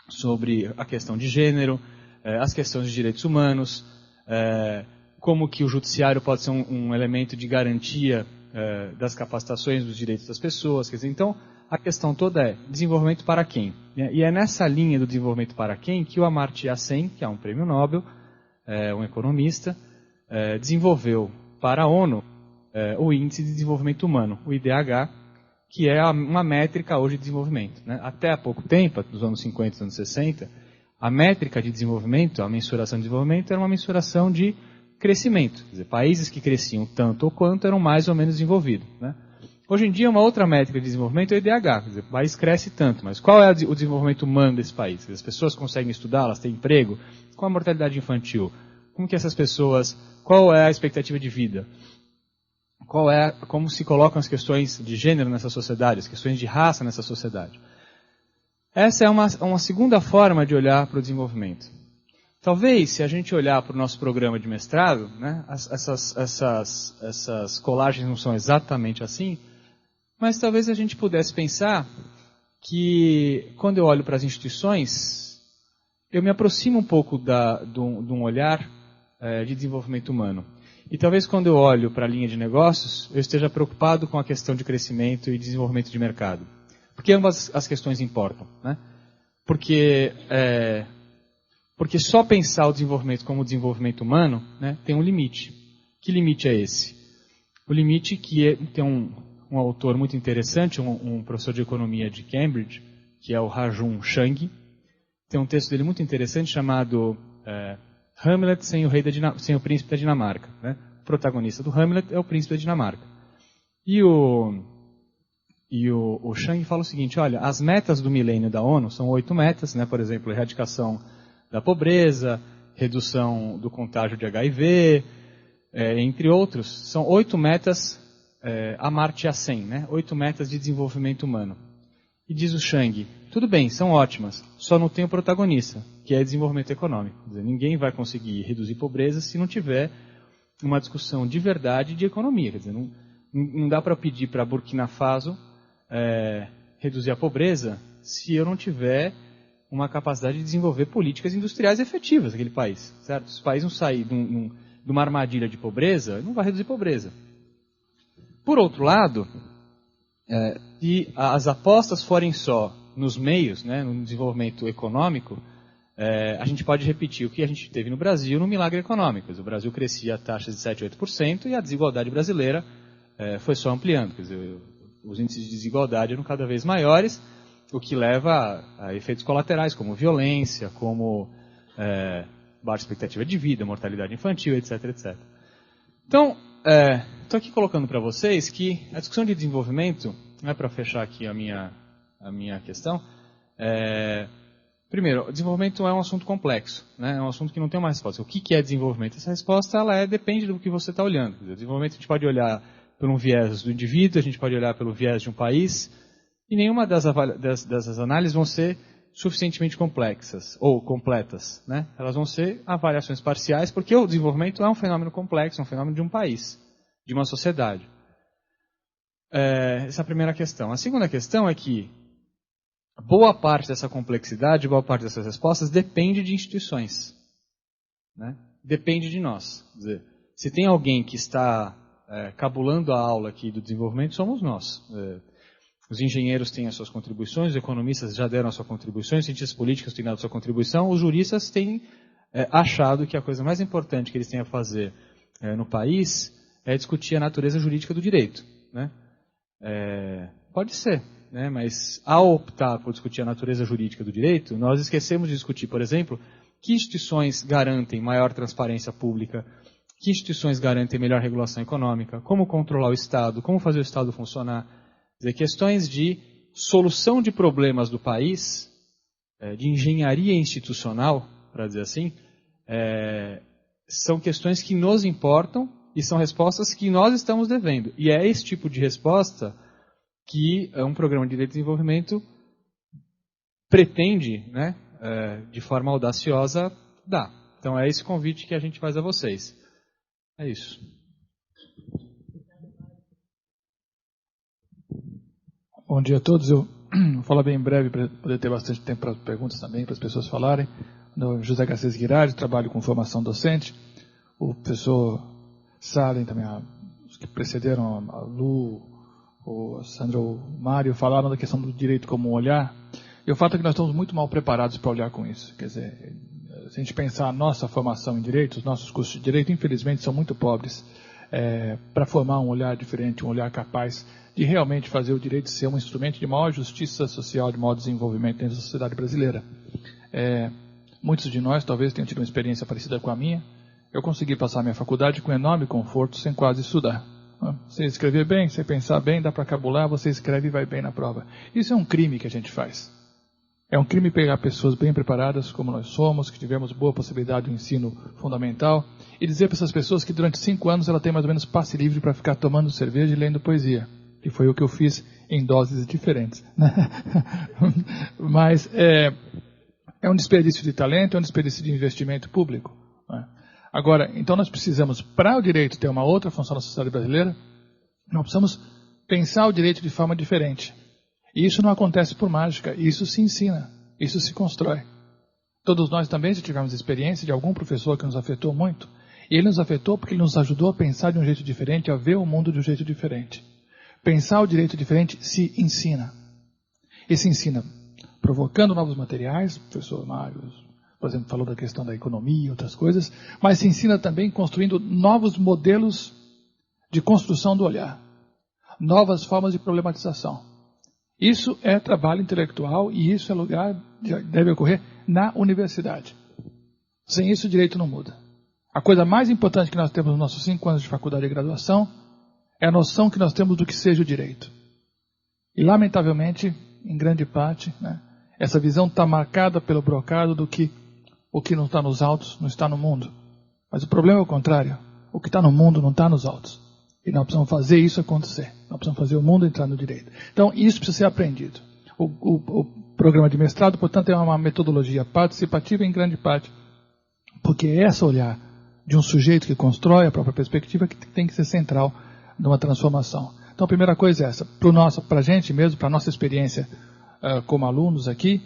sobre a questão de gênero, as questões de direitos humanos, como que o judiciário pode ser um elemento de garantia das capacitações dos direitos das pessoas. Quer dizer, então, a questão toda é desenvolvimento para quem? E é nessa linha do desenvolvimento para quem que o Amartya Sen, que é um prêmio Nobel, um economista, desenvolveu para a ONU o Índice de Desenvolvimento Humano, o IDH, que é uma métrica hoje de desenvolvimento. Né? Até há pouco tempo, nos anos 50 e anos 60, a métrica de desenvolvimento, a mensuração de desenvolvimento, era uma mensuração de crescimento. Quer dizer, países que cresciam tanto ou quanto eram mais ou menos desenvolvidos. Né? Hoje em dia, uma outra métrica de desenvolvimento é o IDH. Quer dizer, o país cresce tanto, mas qual é o desenvolvimento humano desse país? As pessoas conseguem estudar, elas têm emprego? Qual a mortalidade infantil? Como que essas pessoas, qual é a expectativa de vida? Como se colocam as questões de gênero nessa sociedade, as questões de raça nessa sociedade? Essa é uma segunda forma de olhar para o desenvolvimento. Talvez, se a gente olhar para o nosso programa de mestrado, né, essas colagens não são exatamente assim, mas talvez a gente pudesse pensar que, quando eu olho para as instituições, eu me aproximo um pouco de um olhar de desenvolvimento humano. E talvez quando eu olho para a linha de negócios, eu esteja preocupado com a questão de crescimento e desenvolvimento de mercado. Porque ambas as questões importam. Né? Porque só pensar o desenvolvimento como desenvolvimento humano, né, tem um limite. Que limite é esse? O limite que tem um autor muito interessante, um professor de economia de Cambridge, que é o Rajun Chang. Tem um texto dele muito interessante chamado Hamlet sem o príncipe da Dinamarca. Né? O protagonista do Hamlet é o príncipe da Dinamarca. E o Chang fala o seguinte, olha, as metas do milênio da ONU são 8 metas, né? Por exemplo, erradicação da pobreza, redução do contágio de HIV, entre outros. São 8 metas Amartya Sen, né? 8 metas de desenvolvimento humano. E diz o Chang, tudo bem, são ótimas, só não tem o protagonista, que é desenvolvimento econômico. Quer dizer, ninguém vai conseguir reduzir pobreza se não tiver uma discussão de verdade de economia. Quer dizer, não dá para pedir para Burkina Faso reduzir a pobreza se eu não tiver uma capacidade de desenvolver políticas industriais efetivas naquele país, certo? Se o país não sair de uma armadilha de pobreza, não vai reduzir pobreza. Por outro lado, se as apostas forem só nos meios, né, no desenvolvimento econômico, a gente pode repetir o que a gente teve no Brasil no milagre econômico. O Brasil crescia a taxas de 7, 8% e a desigualdade brasileira foi só ampliando. Quer dizer, os índices de desigualdade eram cada vez maiores, o que leva a efeitos colaterais, como violência, como baixa expectativa de vida, mortalidade infantil, etc, etc. Então, estou aqui colocando para vocês que a discussão de desenvolvimento, para fechar aqui a minha questão, primeiro, o desenvolvimento é um assunto complexo, né? É um assunto que não tem uma resposta. O que é desenvolvimento? Essa resposta depende do que você está olhando. Quer dizer, desenvolvimento a gente pode olhar por um viés do indivíduo, a gente pode olhar pelo viés de um país, e nenhuma dessas análises vão ser suficientemente complexas ou completas, né? Elas vão ser avaliações parciais, porque o desenvolvimento é um fenômeno complexo, é um fenômeno de um país, de uma sociedade. Essa é a primeira questão. A segunda questão é que boa parte dessa complexidade, boa parte dessas respostas depende de instituições, né? Depende de nós. Quer dizer, se tem alguém que está cabulando a aula aqui do desenvolvimento, somos nós. Os engenheiros têm as suas contribuições, os economistas já deram a sua contribuição, os cientistas políticos têm dado a sua contribuição, os juristas têm achado que a coisa mais importante que eles têm a fazer no país é discutir a natureza jurídica do direito, né? Pode ser, né? Mas ao optar por discutir a natureza jurídica do direito, nós esquecemos de discutir, por exemplo, que instituições garantem maior transparência pública, que instituições garantem melhor regulação econômica, como controlar o Estado, como fazer o Estado funcionar. Quer dizer, questões de solução de problemas do país, de engenharia institucional, para dizer assim, são questões que nos importam e são respostas que nós estamos devendo. E é esse tipo de resposta que um programa de direito de desenvolvimento pretende, né, de forma audaciosa, dar. Então é esse convite que a gente faz a vocês. É isso. Bom dia a todos. Eu vou falar bem breve para poder ter bastante tempo para perguntas também, para as pessoas falarem. No José Garcês Guirardi, trabalho com formação docente. O professor Salem, também os que precederam, a Lu, o Sandro, o Mário, falaram da questão do direito como um olhar. E o fato é que nós estamos muito mal preparados para olhar com isso. Quer dizer, se a gente pensar a nossa formação em direito, os nossos cursos de direito, infelizmente, são muito pobres para formar um olhar diferente, um olhar capaz de realmente fazer o direito ser um instrumento de maior justiça social, de maior desenvolvimento dentro da sociedade brasileira. Muitos de nós talvez tenham tido uma experiência parecida com a minha. Eu consegui passar minha faculdade com enorme conforto, sem quase estudar. Você escrever bem, você pensar bem, dá para cabular, você escreve e vai bem na prova. Isso é um crime que a gente faz. É um crime pegar pessoas bem preparadas, como nós somos, que tivemos boa possibilidade do ensino fundamental, e dizer para essas pessoas que durante 5 anos ela tem mais ou menos passe livre para ficar tomando cerveja e lendo poesia. Que foi o que eu fiz em doses diferentes. Mas é um desperdício de talento, é um desperdício de investimento público. Agora, então nós precisamos, para o direito ter uma outra função na sociedade brasileira, nós precisamos pensar o direito de forma diferente. E isso não acontece por mágica, isso se ensina, isso se constrói. Todos nós também já tivemos experiência de algum professor que nos afetou muito, e ele nos afetou porque ele nos ajudou a pensar de um jeito diferente, a ver o mundo de um jeito diferente. Pensar o direito diferente se ensina. E se ensina provocando novos materiais, o professor Mário, por exemplo, falou da questão da economia e outras coisas, mas se ensina também construindo novos modelos de construção do olhar, novas formas de problematização. Isso é trabalho intelectual e isso é lugar que deve ocorrer na universidade. Sem isso o direito não muda. A coisa mais importante que nós temos nos nossos 5 anos de faculdade e graduação é a noção que nós temos do que seja o direito. E, lamentavelmente, em grande parte, essa visão está marcada pelo brocado do que o que não está nos autos não está no mundo. Mas o problema é o contrário. O que está no mundo não está nos autos. E nós precisamos fazer isso acontecer. Nós precisamos fazer o mundo entrar no direito. Então, isso precisa ser aprendido. O programa de mestrado, portanto, é uma metodologia participativa em grande parte. Porque é esse olhar de um sujeito que constrói a própria perspectiva que tem que ser central numa transformação. Então, a primeira coisa é essa. Para a gente mesmo, para a nossa experiência como alunos aqui,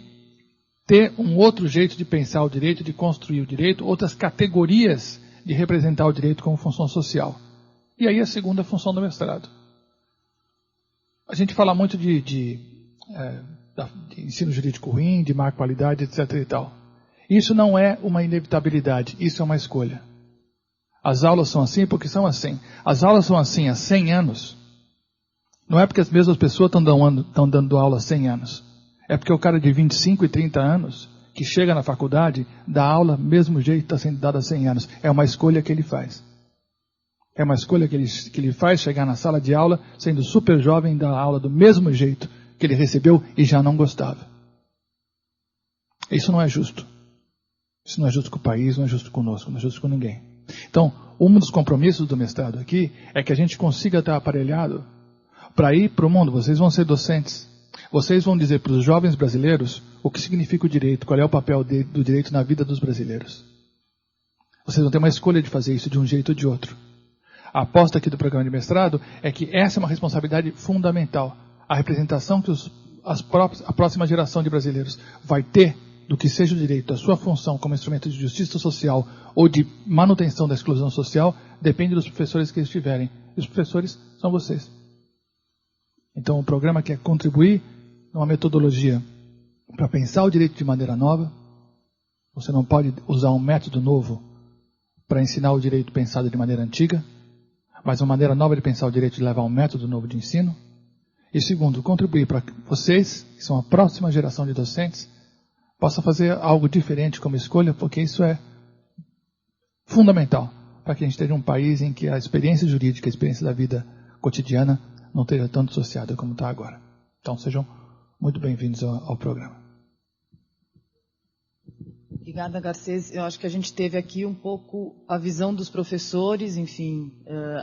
ter um outro jeito de pensar o direito, de construir o direito, outras categorias de representar o direito como função social. E aí a segunda função do mestrado. A gente fala muito de ensino jurídico ruim, de má qualidade, etc. e tal. Isso não é uma inevitabilidade, isso é uma escolha. As aulas são assim porque são assim. As aulas são assim há 100 anos. Não é porque as mesmas pessoas estão dando aula há 100 anos. É porque o cara de 25 e 30 anos, que chega na faculdade, dá aula do mesmo jeito que está sendo dado há 100 anos. É uma escolha que ele faz. É uma escolha que ele faz, chegar na sala de aula, sendo super jovem, dar aula do mesmo jeito que ele recebeu e já não gostava. Isso não é justo. Isso não é justo com o país, não é justo conosco, não é justo com ninguém. Então, um dos compromissos do mestrado aqui é que a gente consiga estar aparelhado para ir para o mundo. Vocês vão ser docentes. Vocês vão dizer para os jovens brasileiros o que significa o direito, qual é o papel do direito na vida dos brasileiros. Vocês vão ter uma escolha de fazer isso de um jeito ou de outro. A aposta aqui do programa de mestrado é que essa é uma responsabilidade fundamental. A representação que a próxima geração de brasileiros vai ter do que seja o direito, a sua função como instrumento de justiça social ou de manutenção da exclusão social, depende dos professores que eles tiverem. E os professores são vocês. Então o programa quer contribuir numa metodologia para pensar o direito de maneira nova. Você não pode usar um método novo para ensinar o direito pensado de maneira antiga, mas uma maneira nova de pensar o direito de levar um método novo de ensino. E segundo, contribuir para que vocês, que são a próxima geração de docentes, possam fazer algo diferente como escolha, porque isso é fundamental para que a gente tenha um país em que a experiência jurídica, a experiência da vida cotidiana não esteja tão dissociada como está agora. Então sejam muito bem-vindos ao programa. Obrigada, Garcês. Eu acho que a gente teve aqui um pouco a visão dos professores, enfim,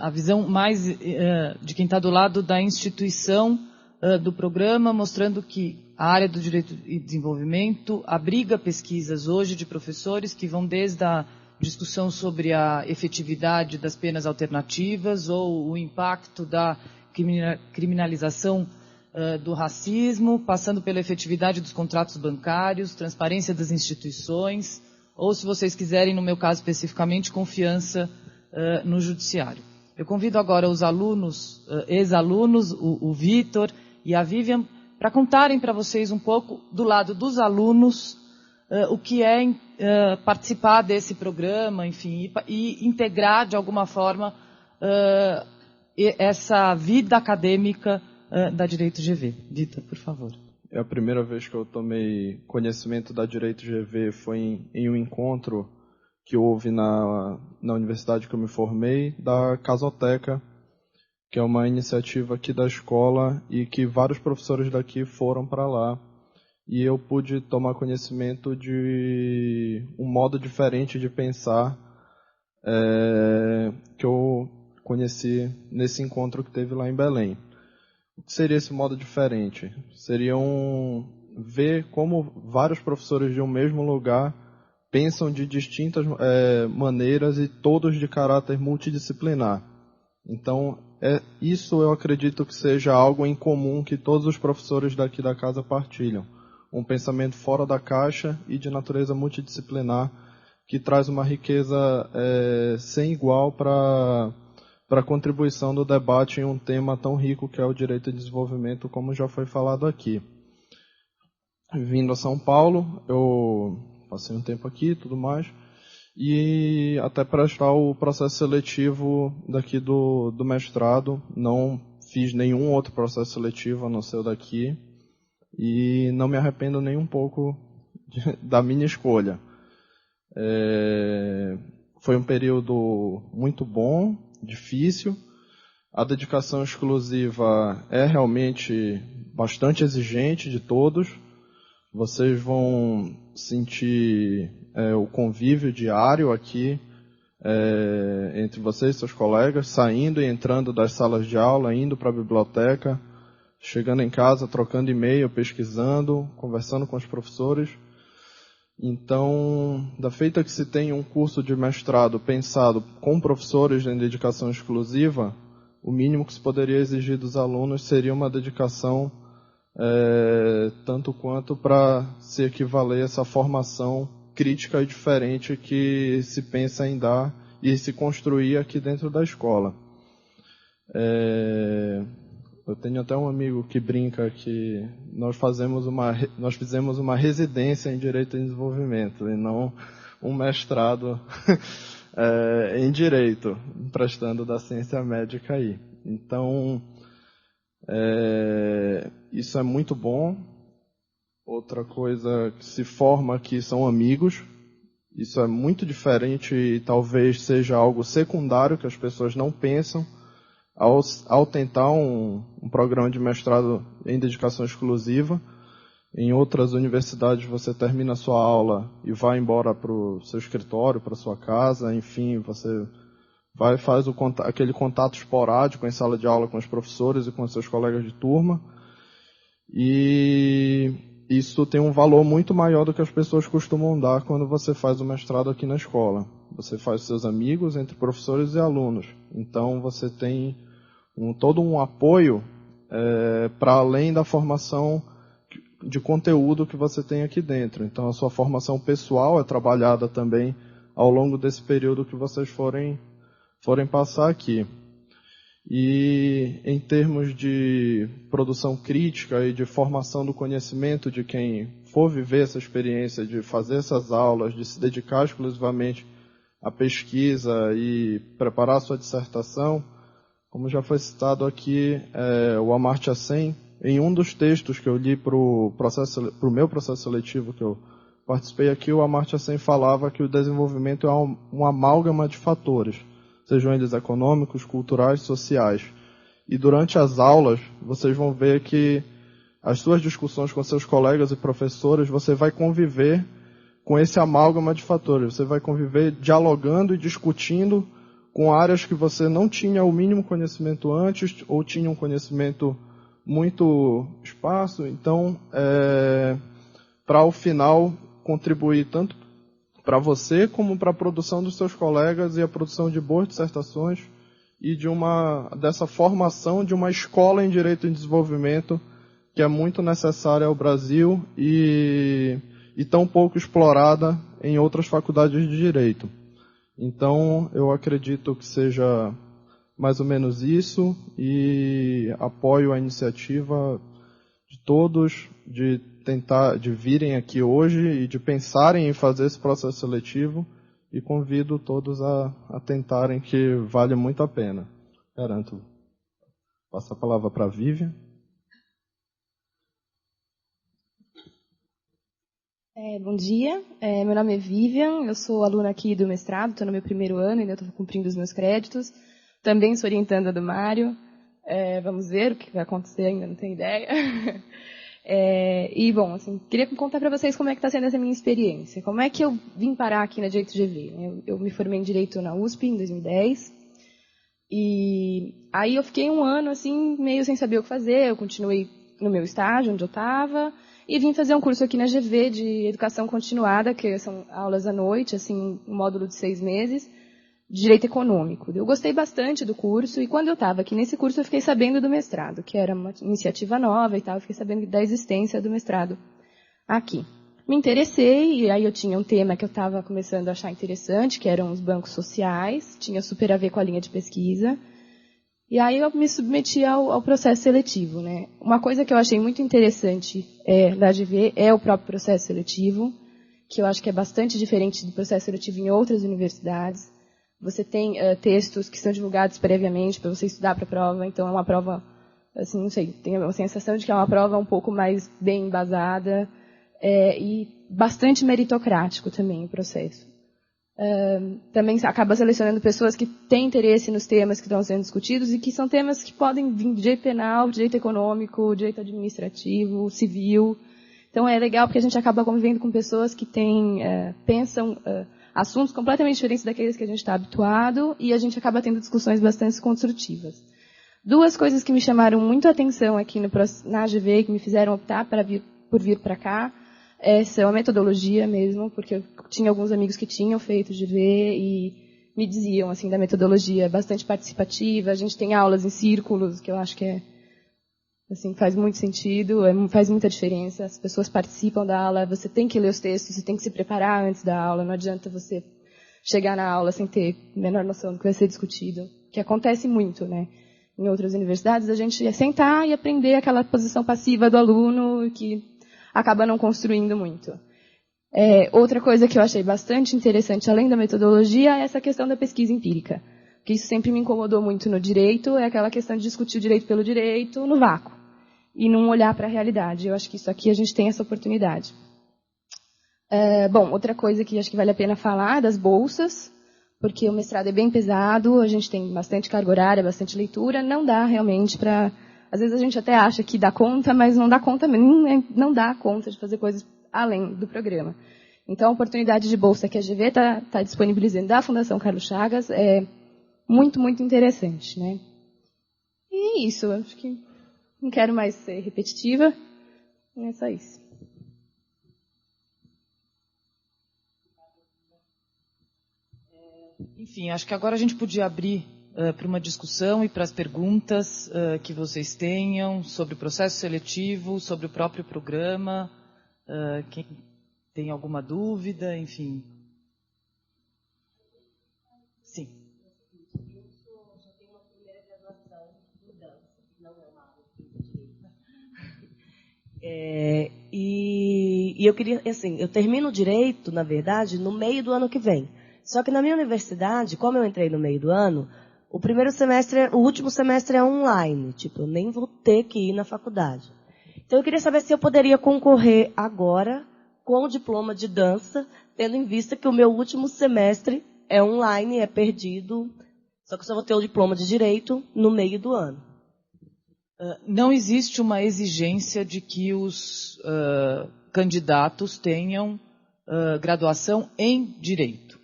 a visão mais de quem está do lado da instituição do programa, mostrando que a área do direito e desenvolvimento abriga pesquisas hoje de professores que vão desde a discussão sobre a efetividade das penas alternativas ou o impacto da criminalização do racismo, passando pela efetividade dos contratos bancários, transparência das instituições, ou, se vocês quiserem, no meu caso especificamente, confiança no judiciário. Eu convido agora os alunos, ex-alunos, o Vitor e a Vivian, para contarem para vocês um pouco, do lado dos alunos, o que é participar desse programa, enfim, e integrar, de alguma forma, essa vida acadêmica da Direito GV. Vitor, por favor. É a primeira vez que eu tomei conhecimento da Direito GV foi em um encontro que houve na universidade que eu me formei, da Casoteca, que é uma iniciativa aqui da escola e que vários professores daqui foram para lá. E eu pude tomar conhecimento de um modo diferente de pensar que eu conheci nesse encontro que teve lá em Belém. O que seria esse modo diferente? Seria ver como vários professores de um mesmo lugar pensam de distintas maneiras e todos de caráter multidisciplinar. Então, isso eu acredito que seja algo em comum que todos os professores daqui da casa partilham. Um pensamento fora da caixa e de natureza multidisciplinar que traz uma riqueza sem igual para a contribuição do debate em um tema tão rico que é o direito de desenvolvimento, como já foi falado aqui. Vindo a São Paulo, eu passei um tempo aqui e tudo mais, e até prestar o processo seletivo daqui do mestrado. Não fiz nenhum outro processo seletivo a não ser o daqui, e não me arrependo nem um pouco da minha escolha. Foi um período muito bom, difícil. A dedicação exclusiva é realmente bastante exigente de todos. Vocês vão sentir o convívio diário aqui entre vocês e seus colegas, saindo e entrando das salas de aula, indo para a biblioteca, chegando em casa, trocando e-mail, pesquisando, conversando com os professores. Então, da feita que se tem um curso de mestrado pensado com professores em dedicação exclusiva, o mínimo que se poderia exigir dos alunos seria uma dedicação tanto quanto para se equivaler a essa formação crítica e diferente que se pensa em dar e se construir aqui dentro da escola. Eu tenho até um amigo que brinca que nós fizemos uma residência em Direito e Desenvolvimento e não um mestrado em Direito, emprestando da ciência médica aí. Então, isso é muito bom. Outra coisa que se forma aqui são amigos. Isso é muito diferente e talvez seja algo secundário que as pessoas não pensam ao tentar um programa de mestrado em dedicação exclusiva. Em outras universidades você termina a sua aula e vai embora para o seu escritório, para a sua casa, enfim, você faz aquele contato esporádico em sala de aula com os professores e com os seus colegas de turma. E isso tem um valor muito maior do que as pessoas costumam dar quando você faz o mestrado aqui na escola. Você faz seus amigos entre professores e alunos. Então você tem todo um apoio para além da formação de conteúdo que você tem aqui dentro. Então a sua formação pessoal é trabalhada também ao longo desse período que vocês forem passar aqui. E em termos de produção crítica e de formação do conhecimento de quem for viver essa experiência de fazer essas aulas, de se dedicar exclusivamente à pesquisa e preparar a sua dissertação, como já foi citado aqui, o Amartya Sen, em um dos textos que eu li para o meu processo seletivo que eu participei aqui, o Amartya Sen falava que o desenvolvimento é um amálgama de fatores, sejam eles econômicos, culturais, sociais. E durante as aulas, vocês vão ver que as suas discussões com seus colegas e professores, você vai conviver com esse amálgama de fatores. Você vai conviver dialogando e discutindo com áreas que você não tinha o mínimo conhecimento antes, ou tinha um conhecimento muito esparso. Então, para ao final contribuir tanto para você como para a produção dos seus colegas e a produção de boas dissertações e dessa formação de uma escola em Direito em Desenvolvimento que é muito necessária ao Brasil e tão pouco explorada em outras faculdades de Direito. Então, eu acredito que seja mais ou menos isso e apoio a iniciativa de todos de virem aqui hoje e de pensarem em fazer esse processo seletivo e convido todos a tentarem, que vale muito a pena. Garanto. Passo a palavra para a Vivian. Bom dia, meu nome é Vivian, eu sou aluna aqui do mestrado, estou no meu primeiro ano, ainda estou cumprindo os meus créditos. Também sou orientanda do Mário. Vamos ver o que vai acontecer, ainda não tenho ideia. Bom, assim, queria contar para vocês como é que está sendo essa minha experiência. Como é que eu vim parar aqui na Direito GV? Eu me formei em Direito na USP em 2010. E aí eu fiquei um ano, assim, meio sem saber o que fazer. Eu continuei no meu estágio, onde eu estava, e vim fazer um curso aqui na GV de Educação Continuada, que são aulas à noite, assim, um módulo de 6 meses, de Direito Econômico. Eu gostei bastante do curso, e quando eu estava aqui nesse curso, eu fiquei sabendo do mestrado, que era uma iniciativa nova e tal, eu fiquei sabendo da existência do mestrado aqui. Me interessei, e aí eu tinha um tema que eu estava começando a achar interessante, que eram os bancos sociais, tinha super a ver com a linha de pesquisa, e aí eu me submeti ao processo seletivo, né? Uma coisa que eu achei muito interessante da GV é o próprio processo seletivo, que eu acho que é bastante diferente do processo seletivo em outras universidades. Você tem textos que são divulgados previamente para você estudar para a prova, então é uma prova, assim, não sei, tenho a sensação de que é uma prova um pouco mais bem embasada e bastante meritocrático também o processo. Também acaba selecionando pessoas que têm interesse nos temas que estão sendo discutidos e que são temas que podem vir de direito penal, direito econômico, direito administrativo, civil. Então é legal porque a gente acaba convivendo com pessoas que pensam assuntos completamente diferentes daqueles que a gente está habituado e a gente acaba tendo discussões bastante construtivas. Duas coisas que me chamaram muito a atenção aqui na GV, que me fizeram optar por vir para cá, são a metodologia mesmo, porque eu tinha alguns amigos que tinham feito GV me diziam assim da metodologia, bastante participativa. A gente tem aulas em círculos, que eu acho que assim, faz muito sentido, faz muita diferença. As pessoas participam da aula, você tem que ler os textos, você tem que se preparar antes da aula. Não adianta você chegar na aula sem ter a menor noção do que vai ser discutido, que acontece muito, né? Em outras universidades, a gente ia sentar e aprender aquela posição passiva do aluno que acaba não construindo muito. Outra coisa que eu achei bastante interessante, além da metodologia, é essa questão da pesquisa empírica. Porque isso sempre me incomodou muito no direito, é aquela questão de discutir o direito pelo direito no vácuo. E não olhar para a realidade. Eu acho que isso aqui a gente tem essa oportunidade. Bom, outra coisa que acho que vale a pena falar, das bolsas, porque o mestrado é bem pesado, a gente tem bastante carga horária, bastante leitura, não dá realmente para... Às vezes a gente até acha que dá conta, mas não dá conta, não dá conta de fazer coisas além do programa. Então, a oportunidade de bolsa que a GV está disponibilizando da Fundação Carlos Chagas é muito, muito interessante, né? E é isso, acho que não quero mais ser repetitiva, é só isso. Enfim, acho que agora a gente podia abrir para uma discussão e para as perguntas que vocês tenham sobre o processo seletivo, sobre o próprio programa. Quem tem alguma dúvida, enfim. Sim. Eu já tenho uma primeira graduação em dança, não é uma área de direito. E eu queria, assim, eu termino o direito, na verdade, no meio do ano que vem. Só que na minha universidade, como eu entrei no meio do ano, o último semestre é online, tipo, eu nem vou ter que ir na faculdade. Então eu queria saber se eu poderia concorrer agora com o diploma de dança, tendo em vista que o meu último semestre é online, é perdido, só que eu só vou ter o diploma de direito no meio do ano. Não existe uma exigência de que os candidatos tenham graduação em direito.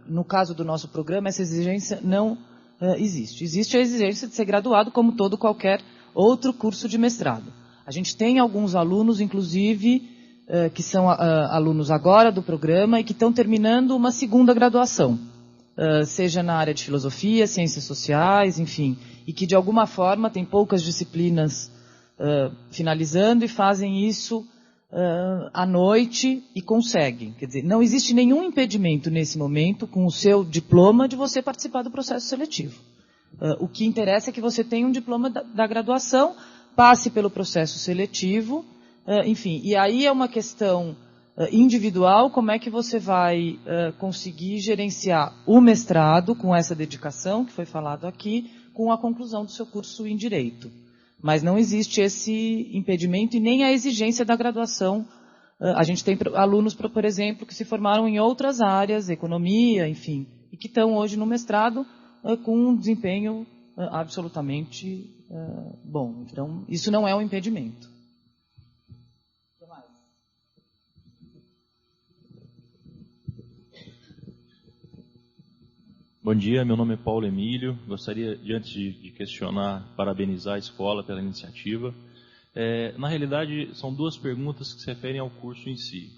No caso do nosso programa, essa exigência não existe. Existe a exigência de ser graduado como todo qualquer outro curso de mestrado. A gente tem alguns alunos, inclusive, que são alunos agora do programa e que estão terminando uma segunda graduação, seja na área de filosofia, ciências sociais, enfim, e que de alguma forma têm poucas disciplinas finalizando e fazem isso à noite e conseguem. Quer dizer, não existe nenhum impedimento nesse momento, com o seu diploma, de você participar do processo seletivo. O que interessa é que você tenha um diploma da graduação, passe pelo processo seletivo, enfim, e aí é uma questão individual, como é que você vai conseguir gerenciar o mestrado com essa dedicação, que foi falado aqui, com a conclusão do seu curso em Direito. Mas não existe esse impedimento e nem a exigência da graduação. A gente tem alunos, por exemplo, que se formaram em outras áreas, economia, enfim, e que estão hoje no mestrado com um desempenho absolutamente bom. Então, isso não é um impedimento. Bom dia, meu nome é Paulo Emílio. Gostaria, antes de questionar, parabenizar a escola pela iniciativa. Na realidade, são duas perguntas que se referem ao curso em si.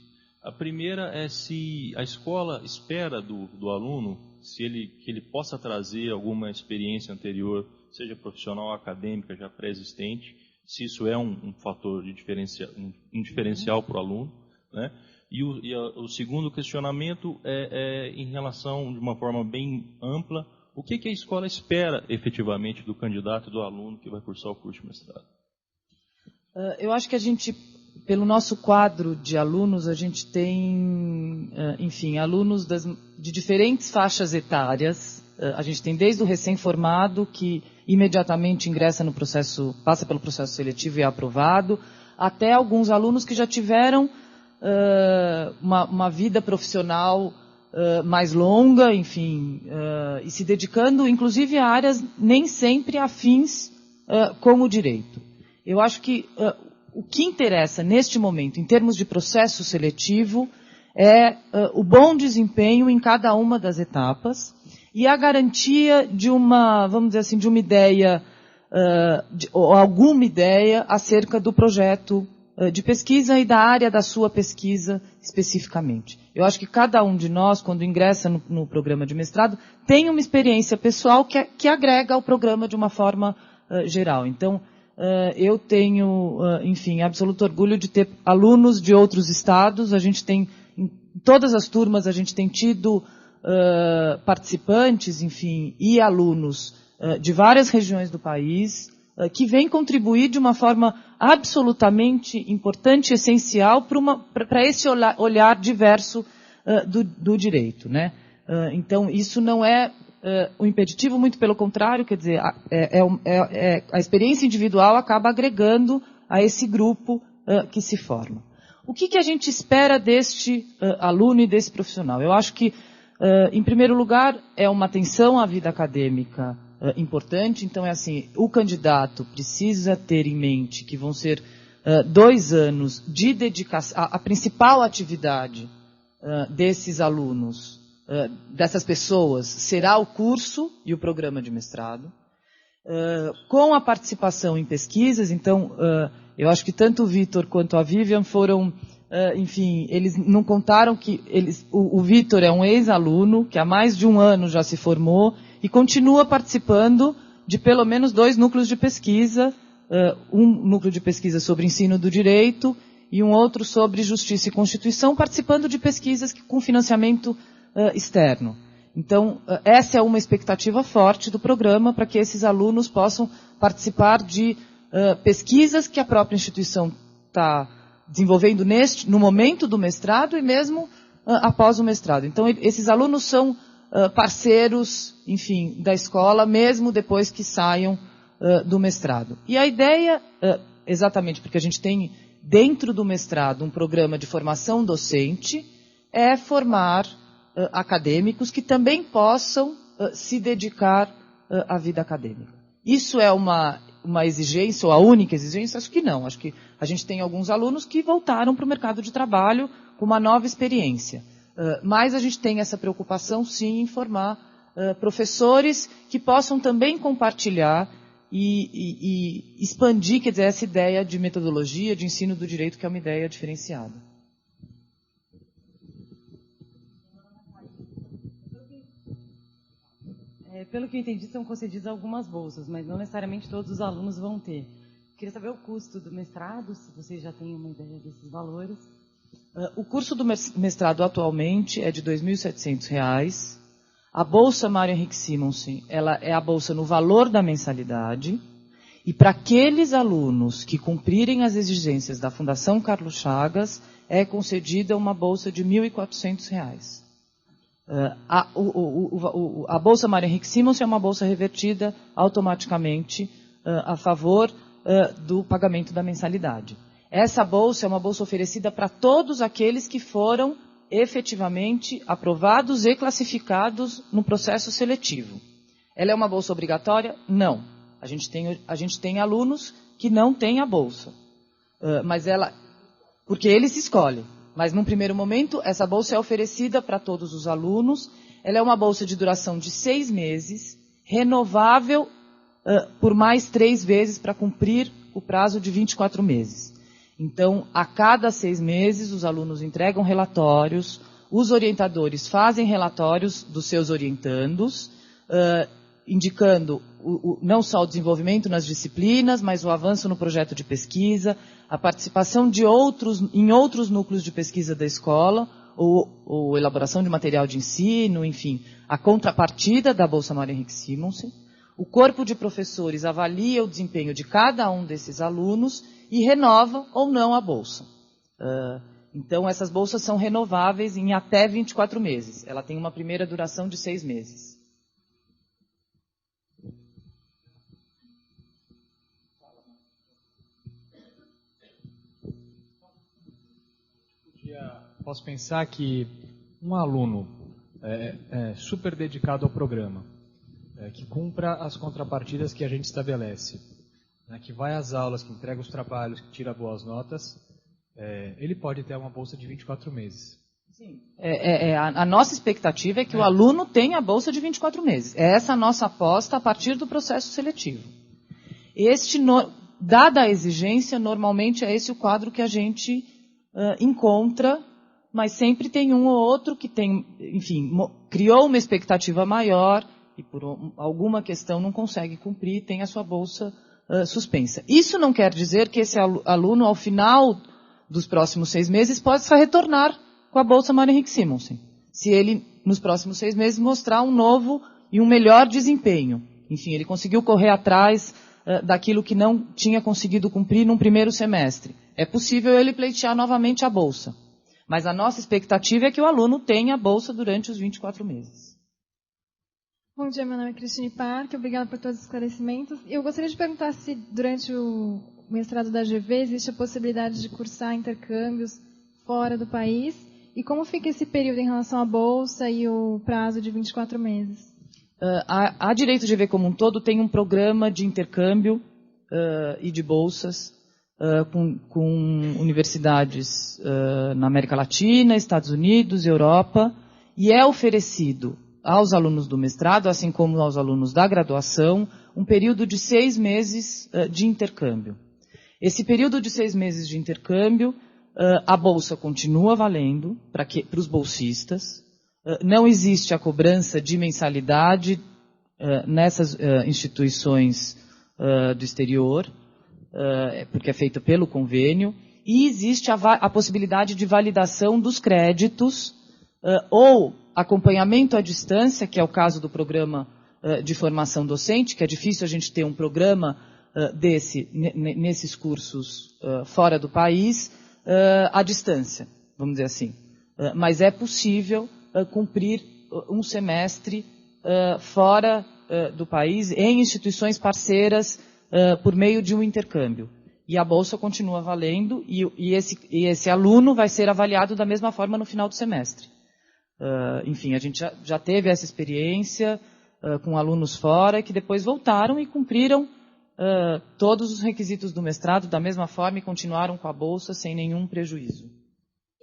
A primeira é se a escola espera do aluno que ele possa trazer alguma experiência anterior, seja profissional ou acadêmica, já pré-existente, se isso é um fator de diferencial para o aluno, né? E o segundo questionamento é em relação, de uma forma bem ampla, o que a escola espera efetivamente do candidato e do aluno que vai cursar o curso de mestrado? Eu acho que a gente, pelo nosso quadro de alunos, a gente tem, enfim, alunos de diferentes faixas etárias. A gente tem desde o recém-formado, que imediatamente ingressa no processo, passa pelo processo seletivo e é aprovado, até alguns alunos que já tiveram uma vida profissional mais longa, enfim, e se dedicando, inclusive, a áreas nem sempre afins com o direito. Eu acho que o que interessa neste momento, em termos de processo seletivo, é o bom desempenho em cada uma das etapas e a garantia de uma, vamos dizer assim, de uma ideia, ou alguma ideia acerca do projeto de pesquisa e da área da sua pesquisa especificamente. Eu acho que cada um de nós, quando ingressa no programa de mestrado, tem uma experiência pessoal que agrega ao programa de uma forma geral. Então, eu tenho, enfim, absoluto orgulho de ter alunos de outros estados. A gente tem, em todas as turmas, a gente tem tido participantes, enfim, e alunos de várias regiões do país, que vêm contribuir de uma forma absolutamente importante e essencial para esse olhar diverso do direito, né? Então, isso não é um impeditivo, muito pelo contrário, quer dizer, a experiência individual acaba agregando a esse grupo que se forma. O que a gente espera deste aluno e desse profissional? Eu acho que, em primeiro lugar, é uma atenção à vida acadêmica importante. Então, é assim, o candidato precisa ter em mente que vão ser 2 anos de dedicação. A principal atividade desses alunos, dessas pessoas, será o curso e o programa de mestrado, com a participação em pesquisas. Então, eu acho que tanto o Vitor quanto a Vivian foram, enfim, eles não contaram que o Vitor é um ex-aluno que há mais de 1 ano já se formou e continua participando de pelo menos 2 núcleos de pesquisa, um núcleo de pesquisa sobre ensino do direito e um outro sobre justiça e constituição, participando de pesquisas com financiamento externo. Então, essa é uma expectativa forte do programa, para que esses alunos possam participar de pesquisas que a própria instituição está desenvolvendo no momento do mestrado e mesmo após o mestrado. Então, esses alunos são parceiros, enfim, da escola, mesmo depois que saiam do mestrado. E a ideia, exatamente porque a gente tem dentro do mestrado um programa de formação docente, é formar acadêmicos que também possam se dedicar à vida acadêmica. Isso é uma exigência, ou a única exigência? Acho que não. Acho que a gente tem alguns alunos que voltaram para o mercado de trabalho com uma nova experiência. Mas a gente tem essa preocupação, sim, em formar professores que possam também compartilhar e expandir, quer dizer, essa ideia de metodologia, de ensino do direito, que é uma ideia diferenciada. Pelo que eu entendi, são concedidas algumas bolsas, mas não necessariamente todos os alunos vão ter. Queria saber o custo do mestrado, se vocês já têm uma ideia desses valores. O curso do mestrado atualmente é de R$ 2.700. A bolsa Mário Henrique Simonsen, ela é a bolsa no valor da mensalidade. E para aqueles alunos que cumprirem as exigências da Fundação Carlos Chagas, é concedida uma bolsa de R$ 1.400. A bolsa Mário Henrique Simonsen é uma bolsa revertida automaticamente a favor do pagamento da mensalidade. Essa bolsa é uma bolsa oferecida para todos aqueles que foram efetivamente aprovados e classificados no processo seletivo. Ela é uma bolsa obrigatória? Não. A gente tem alunos que não têm a bolsa, porque eles escolhem. Mas, num primeiro momento, essa bolsa é oferecida para todos os alunos. Ela é uma bolsa de duração de 6 meses, renovável por mais 3 vezes para cumprir o prazo de 24 meses. Então, a cada 6 meses, os alunos entregam relatórios, os orientadores fazem relatórios dos seus orientandos, indicando não só o desenvolvimento nas disciplinas, mas o avanço no projeto de pesquisa, a participação em outros núcleos de pesquisa da escola, ou elaboração de material de ensino, enfim, a contrapartida da Bolsa Mário Henrique Simonsen. O corpo de professores avalia o desempenho de cada um desses alunos e renova ou não a bolsa. Então, essas bolsas são renováveis em até 24 meses. Ela tem uma primeira duração de 6 meses. Posso pensar que um aluno super dedicado ao programa, que cumpra as contrapartidas que a gente estabelece, que vai às aulas, que entrega os trabalhos, que tira boas notas, ele pode ter uma bolsa de 24 meses. Sim. A nossa expectativa é que o aluno tenha a bolsa de 24 meses. É essa a nossa aposta a partir do processo seletivo. dada a exigência, normalmente é esse o quadro que a gente encontra, mas sempre tem um ou outro que tem, enfim, criou uma expectativa maior e por alguma questão não consegue cumprir, tem a sua bolsa suspensa. Isso não quer dizer que esse aluno, ao final dos próximos 6 meses, possa retornar com a bolsa Mário Henrique Simonsen, se ele, nos próximos 6 meses, mostrar um novo e um melhor desempenho. Enfim, ele conseguiu correr atrás daquilo que não tinha conseguido cumprir num primeiro semestre. É possível ele pleitear novamente a bolsa. Mas a nossa expectativa é que o aluno tenha a bolsa durante os 24 meses. Bom dia, meu nome é Cristine Parque, obrigada por todos os esclarecimentos. Eu gostaria de perguntar se durante o mestrado da GV existe a possibilidade de cursar intercâmbios fora do país e como fica esse período em relação à bolsa e o prazo de 24 meses? A Direito GV como um todo tem um programa de intercâmbio e de bolsas com universidades na América Latina, Estados Unidos, Europa, e é oferecido aos alunos do mestrado, assim como aos alunos da graduação, um período de 6 meses de intercâmbio. Esse período de 6 meses de intercâmbio, a bolsa continua valendo para os bolsistas. Não existe a cobrança de mensalidade nessas instituições do exterior, porque é feita pelo convênio, e existe a possibilidade de validação dos créditos ou acompanhamento à distância, que é o caso do programa de formação docente, que é difícil a gente ter um programa nesses cursos fora do país, à distância, vamos dizer assim. Mas é possível cumprir um semestre fora do país, em instituições parceiras, por meio de um intercâmbio. E a bolsa continua valendo, e esse aluno vai ser avaliado da mesma forma no final do semestre. Enfim, a gente já teve essa experiência com alunos fora, que depois voltaram e cumpriram todos os requisitos do mestrado da mesma forma e continuaram com a bolsa sem nenhum prejuízo.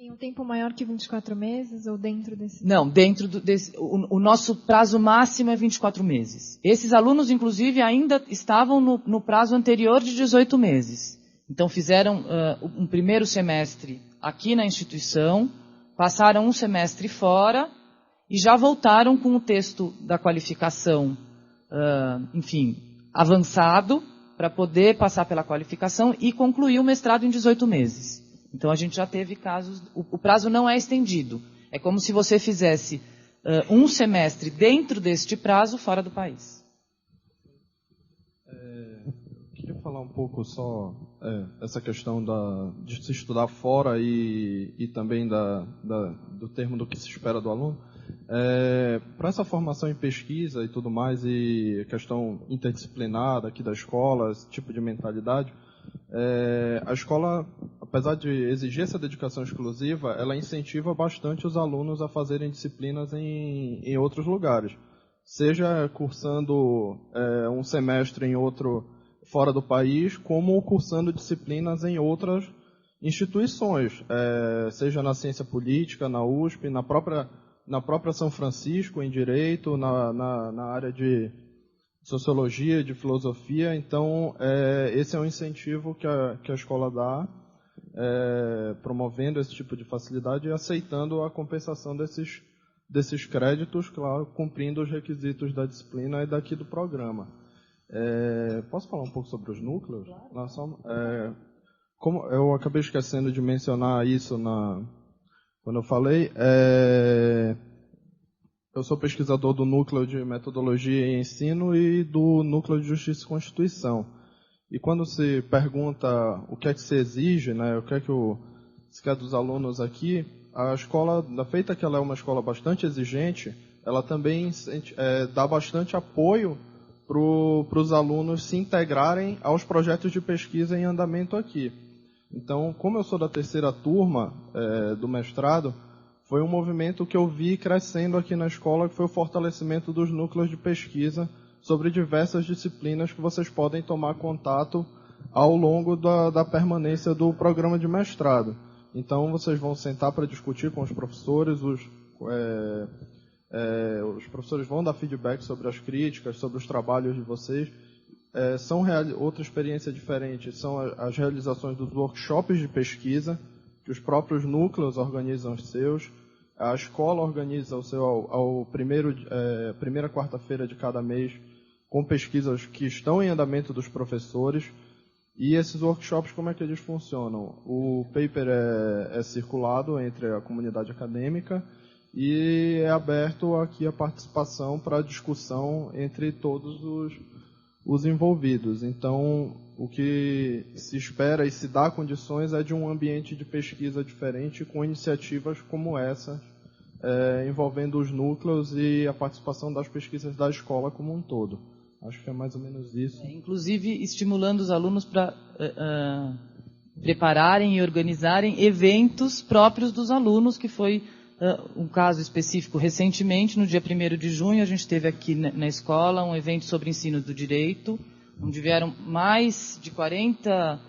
Em um tempo maior que 24 meses ou dentro desse? Não, dentro desse. O nosso prazo máximo é 24 meses. Esses alunos, inclusive, ainda estavam no prazo anterior de 18 meses. Então, fizeram um primeiro semestre aqui na instituição, passaram um semestre fora e já voltaram com o texto da qualificação, enfim, avançado, para poder passar pela qualificação e concluir o mestrado em 18 meses. Então, a gente já teve casos. O prazo não é estendido. É como se você fizesse um semestre dentro deste prazo fora do país. Queria falar um pouco só essa questão de se estudar fora e também do termo do que se espera do aluno. Para essa formação em pesquisa e tudo mais, e a questão interdisciplinar aqui da escola, esse tipo de mentalidade, a escola, apesar de exigir essa dedicação exclusiva, ela incentiva bastante os alunos a fazerem disciplinas em outros lugares. Seja cursando um semestre em outro fora do país, como cursando disciplinas em outras instituições, seja na ciência política, na USP, na própria São Francisco, em Direito, na área de Sociologia, de Filosofia. Então, esse é um incentivo que a escola dá, promovendo esse tipo de facilidade e aceitando a compensação desses créditos, claro, cumprindo os requisitos da disciplina e daqui do programa. Posso falar um pouco sobre os núcleos? Claro. Como eu acabei esquecendo de mencionar isso quando eu falei, eu sou pesquisador do Núcleo de Metodologia e Ensino e do Núcleo de Justiça e Constituição. E quando se pergunta o que é que se exige, né, o que é que se quer dos alunos aqui, a escola, da feita que ela é uma escola bastante exigente, ela também dá bastante apoio para os alunos se integrarem aos projetos de pesquisa em andamento aqui. Então, como eu sou da terceira turma do mestrado, foi um movimento que eu vi crescendo aqui na escola, que foi o fortalecimento dos núcleos de pesquisa sobre diversas disciplinas que vocês podem tomar contato ao longo da permanência do programa de mestrado. Então, vocês vão sentar para discutir com os professores, os professores vão dar feedback sobre as críticas, sobre os trabalhos de vocês. Outra experiência diferente são as realizações dos workshops de pesquisa, que os próprios núcleos organizam os seus. A escola organiza o seu primeira quarta-feira de cada mês, com pesquisas que estão em andamento dos professores. E esses workshops, como é que eles funcionam? O paper é circulado entre a comunidade acadêmica e é aberto aqui a participação para discussão entre todos os envolvidos. Então, o que se espera e se dá condições é de um ambiente de pesquisa diferente, com iniciativas como essa, envolvendo os núcleos e a participação das pesquisas da escola como um todo. Acho que é mais ou menos isso. Inclusive, estimulando os alunos para prepararem e organizarem eventos próprios dos alunos, que foi um caso específico recentemente, no dia 1º de junho, a gente teve aqui na escola um evento sobre ensino do direito, onde vieram mais de 40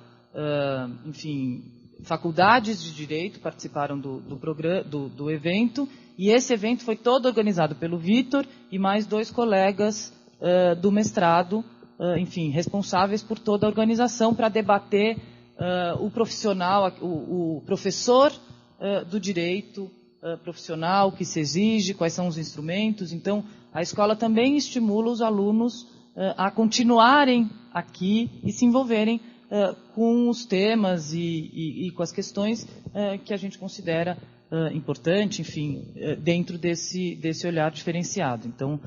faculdades de direito, participaram do evento, e esse evento foi todo organizado pelo Vitor e mais 2 colegas do mestrado, responsáveis por toda a organização, para debater o profissional, o professor do direito profissional, o que se exige, quais são os instrumentos. Então, a escola também estimula os alunos a continuarem aqui e se envolverem com os temas e com as questões que a gente considera importante, dentro desse olhar diferenciado. Então,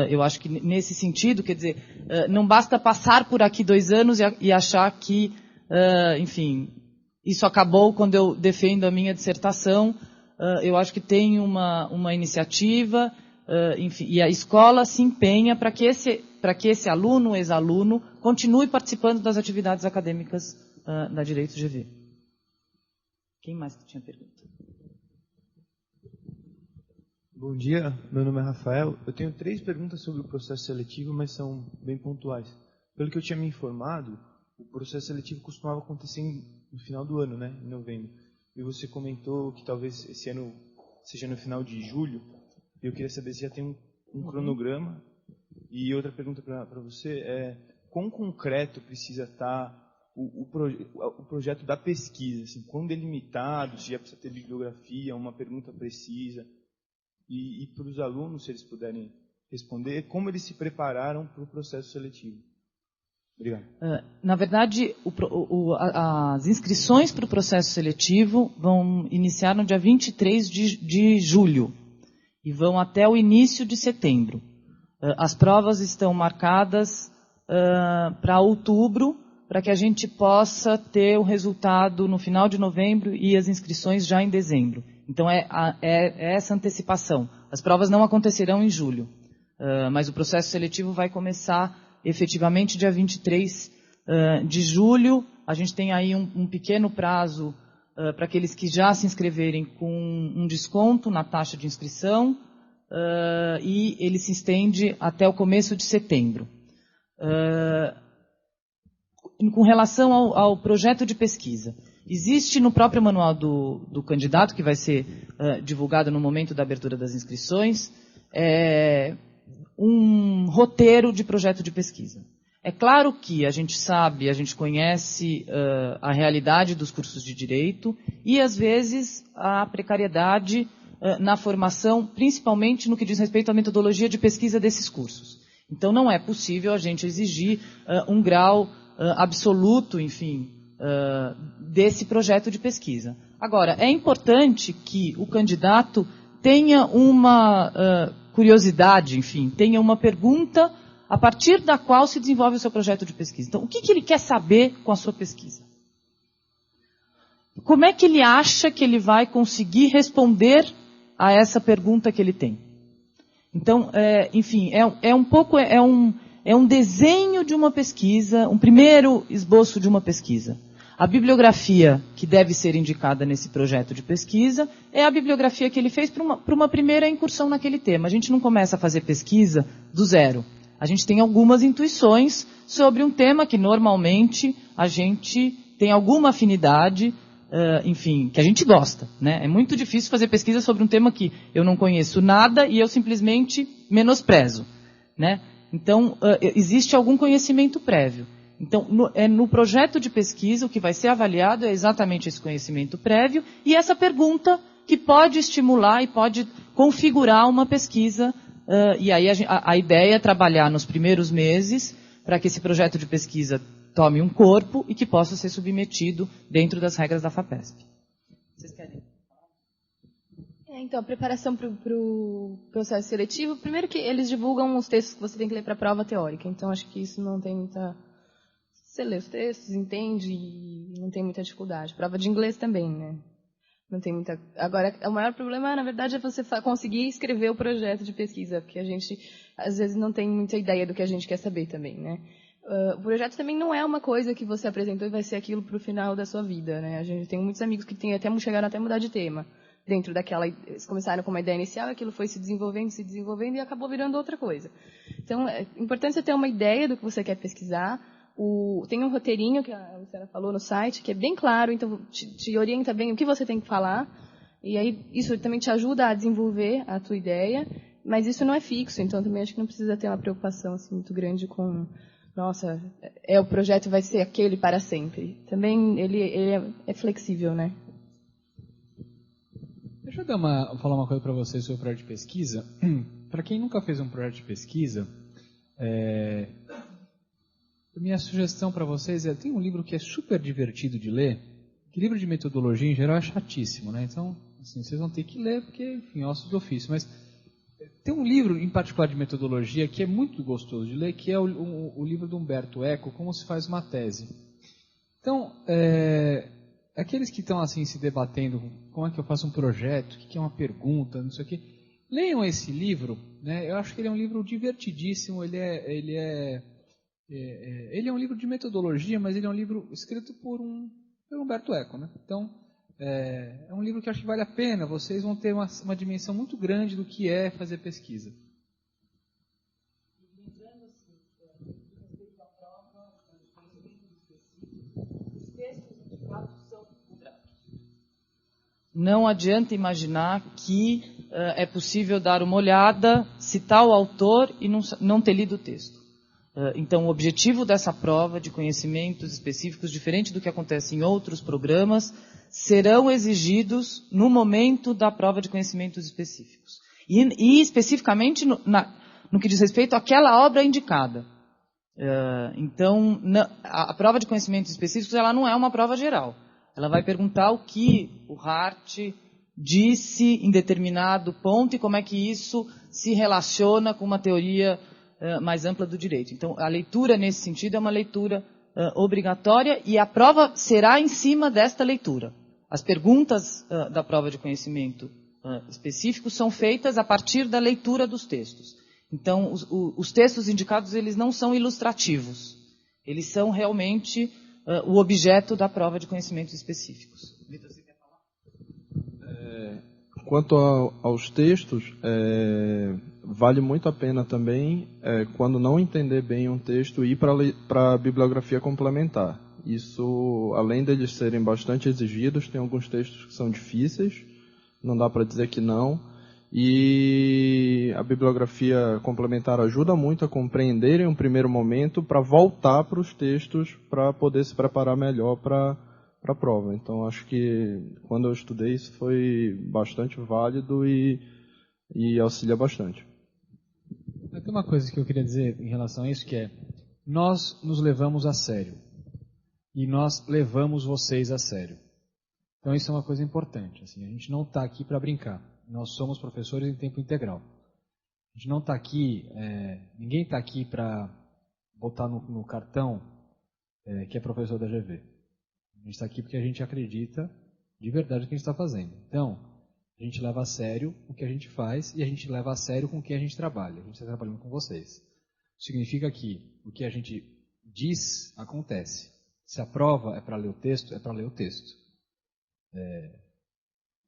eu acho que nesse sentido, quer dizer, não basta passar por aqui 2 anos e achar que, isso acabou quando eu defendo a minha dissertação. Eu acho que tem uma iniciativa, e a escola se empenha para que esse aluno, ex-aluno, continue participando das atividades acadêmicas da Direito GV. Quem mais tinha pergunta? Bom dia, meu nome é Rafael. Eu tenho 3 perguntas sobre o processo seletivo, mas são bem pontuais. Pelo que eu tinha me informado, o processo seletivo costumava acontecer no final do ano, né, em novembro. E você comentou que talvez esse ano seja no final de julho. Eu queria saber se já tem um cronograma. E outra pergunta para você é: quão concreto precisa estar o projeto da pesquisa? Assim, quão delimitado, se já precisa ter bibliografia, uma pergunta precisa? E para os alunos, se eles puderem responder, como eles se prepararam para o processo seletivo? Obrigado. Na verdade, as inscrições para o processo seletivo vão iniciar no dia 23 de julho e vão até o início de setembro. As provas estão marcadas para outubro, para que a gente possa ter o resultado no final de novembro e as inscrições já em dezembro. Então, é essa antecipação. As provas não acontecerão em julho, mas o processo seletivo vai começar efetivamente dia 23 de julho. A gente tem aí um pequeno prazo para aqueles que já se inscreverem com um desconto na taxa de inscrição, e ele se estende até o começo de setembro. Com relação ao projeto de pesquisa, existe no próprio manual do candidato, que vai ser divulgado no momento da abertura das inscrições, um roteiro de projeto de pesquisa. É claro que a gente sabe, a gente conhece a realidade dos cursos de direito e, às vezes, a precariedade na formação, principalmente no que diz respeito à metodologia de pesquisa desses cursos. Então, não é possível a gente exigir um grau absoluto, desse projeto de pesquisa. Agora, é importante que o candidato tenha uma curiosidade, tenha uma pergunta a partir da qual se desenvolve o seu projeto de pesquisa. Então, o que ele quer saber com a sua pesquisa? Como é que ele acha que ele vai conseguir responder a essa pergunta que ele tem? Então, é um desenho de uma pesquisa, um primeiro esboço de uma pesquisa. A bibliografia que deve ser indicada nesse projeto de pesquisa é a bibliografia que ele fez para uma primeira incursão naquele tema. A gente não começa a fazer pesquisa do zero. A gente tem algumas intuições sobre um tema que normalmente a gente tem alguma afinidade, que a gente gosta, né? É muito difícil fazer pesquisa sobre um tema que eu não conheço nada e eu simplesmente menosprezo, né? Então, existe algum conhecimento prévio. Então, no projeto de pesquisa, o que vai ser avaliado é exatamente esse conhecimento prévio e essa pergunta que pode estimular e pode configurar uma pesquisa. E aí a ideia é trabalhar nos primeiros meses para que esse projeto de pesquisa tome um corpo e que possa ser submetido dentro das regras da FAPESP. Vocês querem? Então, a preparação para o processo seletivo, primeiro que eles divulgam os textos que você tem que ler para a prova teórica, então acho que isso não tem muita... Você lê os textos, entende e não tem muita dificuldade. Prova de inglês também, né? Não tem muita... Agora, o maior problema, na verdade, é você conseguir escrever o projeto de pesquisa, porque a gente, às vezes, não tem muita ideia do que a gente quer saber também, né? O projeto também não é uma coisa que você apresentou e vai ser aquilo para o final da sua vida, né? A gente tem muitos amigos que chegaram até a mudar de tema. Dentro daquela, eles começaram com uma ideia inicial, aquilo foi se desenvolvendo e acabou virando outra coisa. Então, é importante você ter uma ideia do que você quer pesquisar. Tem um roteirinho que a Luciana falou no site, que é bem claro, então te orienta bem o que você tem que falar. E aí isso também te ajuda a desenvolver a tua ideia, mas isso não é fixo, então também acho que não precisa ter uma preocupação assim, muito grande com, nossa, o projeto vai ser aquele para sempre. Também ele é flexível, né? Deixa eu falar uma coisa para vocês sobre o projeto de pesquisa. Para quem nunca fez um projeto de pesquisa, minha sugestão para vocês tem um livro que é super divertido de ler, que livro de metodologia em geral é chatíssimo, né? Então, assim, vocês vão ter que ler porque, enfim, ossos do ofício. Mas tem um livro em particular de metodologia que é muito gostoso de ler, que é o livro do Humberto Eco, Como se faz uma tese. Então, aqueles que estão assim se debatendo, como é que eu faço um projeto, o que é uma pergunta, não sei o quê, leiam esse livro, né? Eu acho que ele é um livro divertidíssimo, ele é um livro de metodologia, mas ele é um livro escrito por Humberto Eco, né? Então, é um livro que eu acho que vale a pena, vocês vão ter uma dimensão muito grande do que é fazer pesquisa. Não adianta imaginar que é possível dar uma olhada, citar o autor e não ter lido o texto. Então, o objetivo dessa prova de conhecimentos específicos, diferente do que acontece em outros programas, serão exigidos no momento da prova de conhecimentos específicos. E especificamente no que diz respeito àquela obra indicada. Então, a prova de conhecimentos específicos ela não é uma prova geral. Ela vai perguntar o que o Hart disse em determinado ponto e como é que isso se relaciona com uma teoria mais ampla do direito. Então, a leitura nesse sentido é uma leitura obrigatória e a prova será em cima desta leitura. As perguntas da prova de conhecimento específico são feitas a partir da leitura dos textos. Então, os textos indicados eles não são ilustrativos. Eles são realmente o objeto da prova de conhecimentos específicos. Vitor, você quer falar? Quanto aos textos, vale muito a pena também, quando não entender bem um texto, ir para a bibliografia complementar. Isso, além deles serem bastante exigidos, tem alguns textos que são difíceis, não dá para dizer que não. E a bibliografia complementar ajuda muito a compreender em um primeiro momento para voltar para os textos para poder se preparar melhor para a prova. Então, acho que quando eu estudei isso foi bastante válido e auxilia bastante. Tem uma coisa que eu queria dizer em relação a isso, que é nós nos levamos a sério e nós levamos vocês a sério. Então, isso é uma coisa importante. Assim, a gente não está aqui para brincar. Nós somos professores em tempo integral. A gente não está aqui, ninguém está aqui para botar no cartão que é professor da GV. A gente está aqui porque a gente acredita de verdade no que a gente está fazendo. Então, a gente leva a sério o que a gente faz e a gente leva a sério com o que a gente trabalha. A gente está trabalhando com vocês. Significa que o que a gente diz acontece. Se a prova é para ler o texto, é para ler o texto.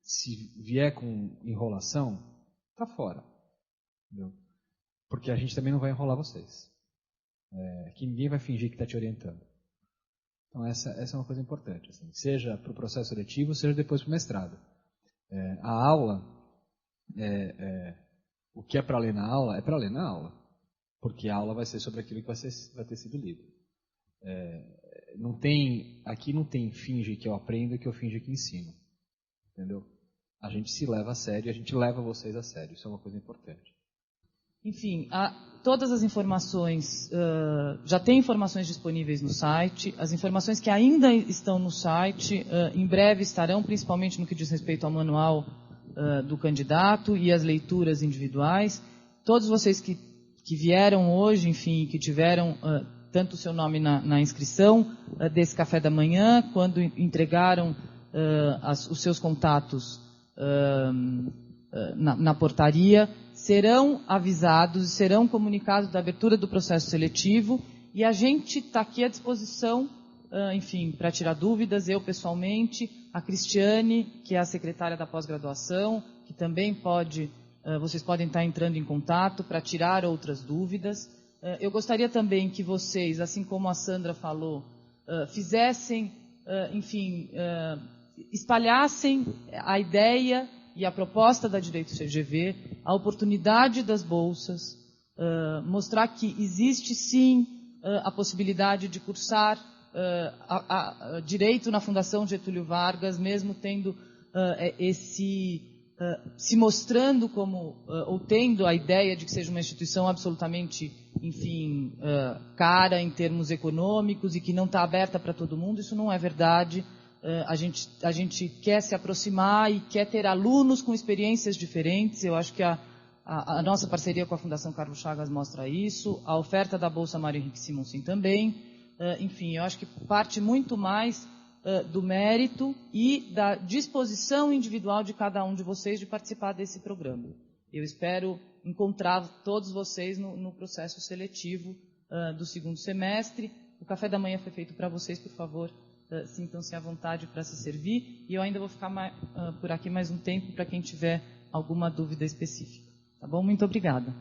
Se vier com enrolação, está fora. Entendeu? Porque a gente também não vai enrolar vocês. Que ninguém vai fingir que está te orientando. Então essa é uma coisa importante. Assim, seja para o processo seletivo, seja depois para o mestrado. A aula, o que é para ler na aula, é para ler na aula. porque a aula vai ser sobre aquilo que vai ter sido lido. Aqui não tem finge que eu aprendo e que eu finge que ensino. Entendeu? A gente se leva a sério, a gente leva vocês a sério. Isso é uma coisa importante. Enfim, todas as informações, já tem informações disponíveis no site. As informações que ainda estão no site, em breve estarão, principalmente no que diz respeito ao manual do candidato e as leituras individuais. Todos vocês que vieram hoje, enfim, que tiveram tanto o seu nome na inscrição desse café da manhã, quando entregaram os seus contatos na portaria, serão avisados e serão comunicados da abertura do processo seletivo, e a gente está aqui à disposição, enfim, para tirar dúvidas, eu pessoalmente, a Cristiane, que é a secretária da pós-graduação, que também vocês podem estar entrando em contato para tirar outras dúvidas. Eu gostaria também que vocês, assim como a Sandra falou, fizessem, enfim, espalhassem a ideia e a proposta da Direito CGV, a oportunidade das bolsas, mostrar que existe sim a possibilidade de cursar Direito na Fundação Getúlio Vargas, mesmo tendo se mostrando como, ou tendo a ideia de que seja uma instituição absolutamente, enfim, cara em termos econômicos e que não está aberta para todo mundo. Isso não é verdade. A gente quer se aproximar e quer ter alunos com experiências diferentes. Eu acho que a nossa parceria com a Fundação Carlos Chagas mostra isso, a oferta da Bolsa Mário Henrique Simonsen também. Enfim, eu acho que parte muito mais do mérito e da disposição individual de cada um de vocês de participar desse programa. Eu espero encontrar todos vocês no processo seletivo do segundo semestre. O café da manhã foi feito para vocês, por favor. Sintam-se à vontade para se servir, e eu ainda vou ficar por aqui mais um tempo para quem tiver alguma dúvida específica. Tá bom? Muito obrigada.